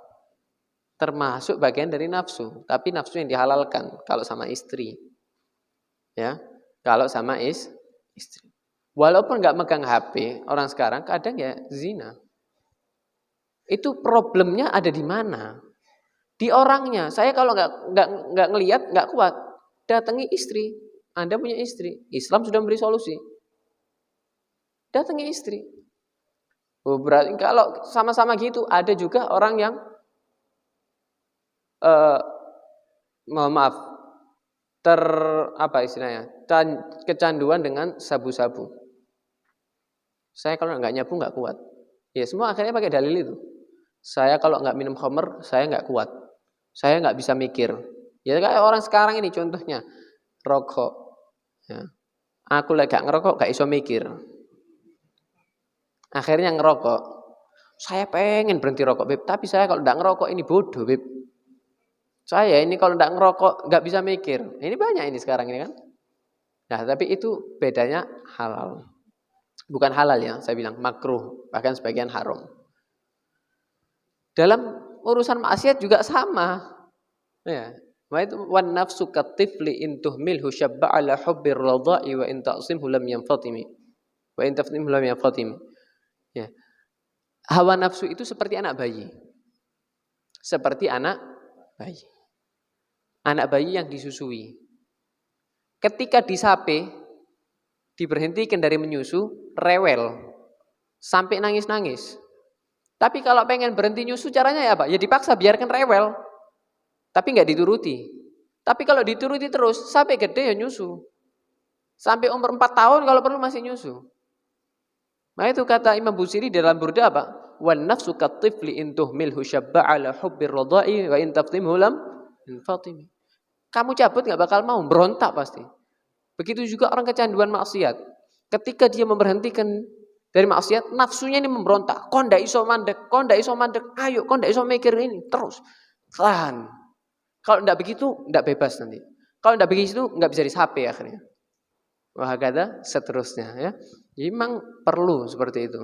Termasuk bagian dari nafsu. Tapi nafsu yang dihalalkan kalau sama istri. Ya, kalau sama istri. Walaupun nggak megang HP, orang sekarang kadang ya zina. Itu problemnya ada di mana? Di orangnya. Saya kalau nggak ngelihat, nggak kuat. Datangi istri. Anda punya istri. Islam sudah memberi solusi. Datangi istri. Oh, berarti kalau sama-sama gitu, ada juga orang yang mohon maaf, kecanduan dengan sabu-sabu. Saya kalau nggak nyabu nggak kuat. Ya semua akhirnya pakai dalil itu. Saya kalau nggak minum khamr, saya nggak kuat. Saya nggak bisa mikir. Ya kayak orang sekarang ini contohnya, rokok. Ya. Aku lagi gak ngerokok, gak iso mikir. Akhirnya ngerokok. Saya pengen berhenti rokok, Beb. Tapi saya kalau nggak ngerokok ini bodoh, Beb. Saya ini kalau nggak ngerokok nggak bisa mikir. Ini banyak ini sekarang ini kan. Nah, tapi itu bedanya halal. Bukan halal ya, saya bilang makruh, bahkan sebagian haram. Dalam urusan maksiat juga sama. Ya. Wan nafsu katifli in tuhmilhu syabba ala hubbir radha'i wa in ta'simhu lam yanfatimi. Wa in taftimhu lam yanfatimi. Ya. Hawa nafsu itu seperti anak bayi. Seperti anak bayi. Anak bayi yang disusui. Ketika disape, diberhentikan dari menyusu, rewel. Sampai nangis-nangis. Tapi kalau pengen berhenti nyusu caranya ya apa? Ya dipaksa biarkan rewel. Tapi nggak dituruti. Tapi kalau dituruti terus, sampai gede ya nyusu. Sampai umur 4 tahun kalau perlu masih nyusu. Nah itu kata Imam Busiri dalam burda apa? Wan nafsu katifli in tuhmilhu syabba ala hubbir radha'i wa in taftimhu lam yanfatimi. Kamu cabut nggak bakal mau, berontak pasti. Begitu juga orang kecanduan maksiat. Ketika dia memberhentikan dari maksiat, nafsunya ini memberontak. Kok ndak iso mandek, ayo, kok ndak iso mikir ini, terus. Tahan. Kalau ndak begitu, ndak bebas nanti. Kalau ndak begitu, nggak bisa disape akhirnya. Wah, kata seterusnya ya. Memang perlu seperti itu.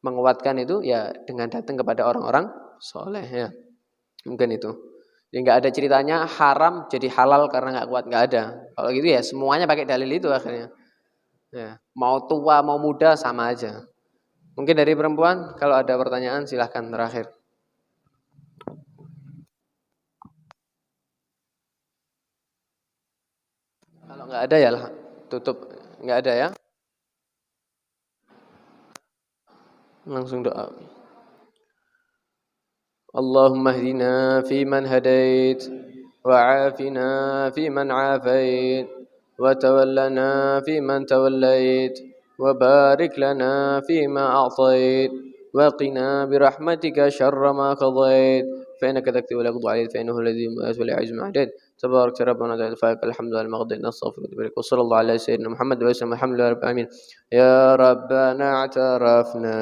Menguatkan itu ya dengan datang kepada orang-orang soleh ya. Mungkin itu. Jadi nggak ada ceritanya haram jadi halal karena nggak kuat, nggak ada. Kalau gitu ya semuanya pakai dalil itu akhirnya. Ya, mau tua mau muda sama aja. Mungkin dari perempuan kalau ada pertanyaan silahkan terakhir. Kalau nggak ada ya tutup, nggak ada ya. Langsung doa. Allahumma hdina fi man hadait wa afina fi man afait wa tawallana fi man tawallait wa barik lana fi ma a'tait wa qina bi rahmatika syarra ma qadait fa innaka taqdi wa la yuqda alayk fa innahu alladhi yu'izzu wa la تبارك ربنا وتعالى فاك الحمد لله المغفور نستغفرك ونتوب وصلى الله على سيدنا محمد وسلم الحمد لله رب العالمين يا ربنا اعترفنا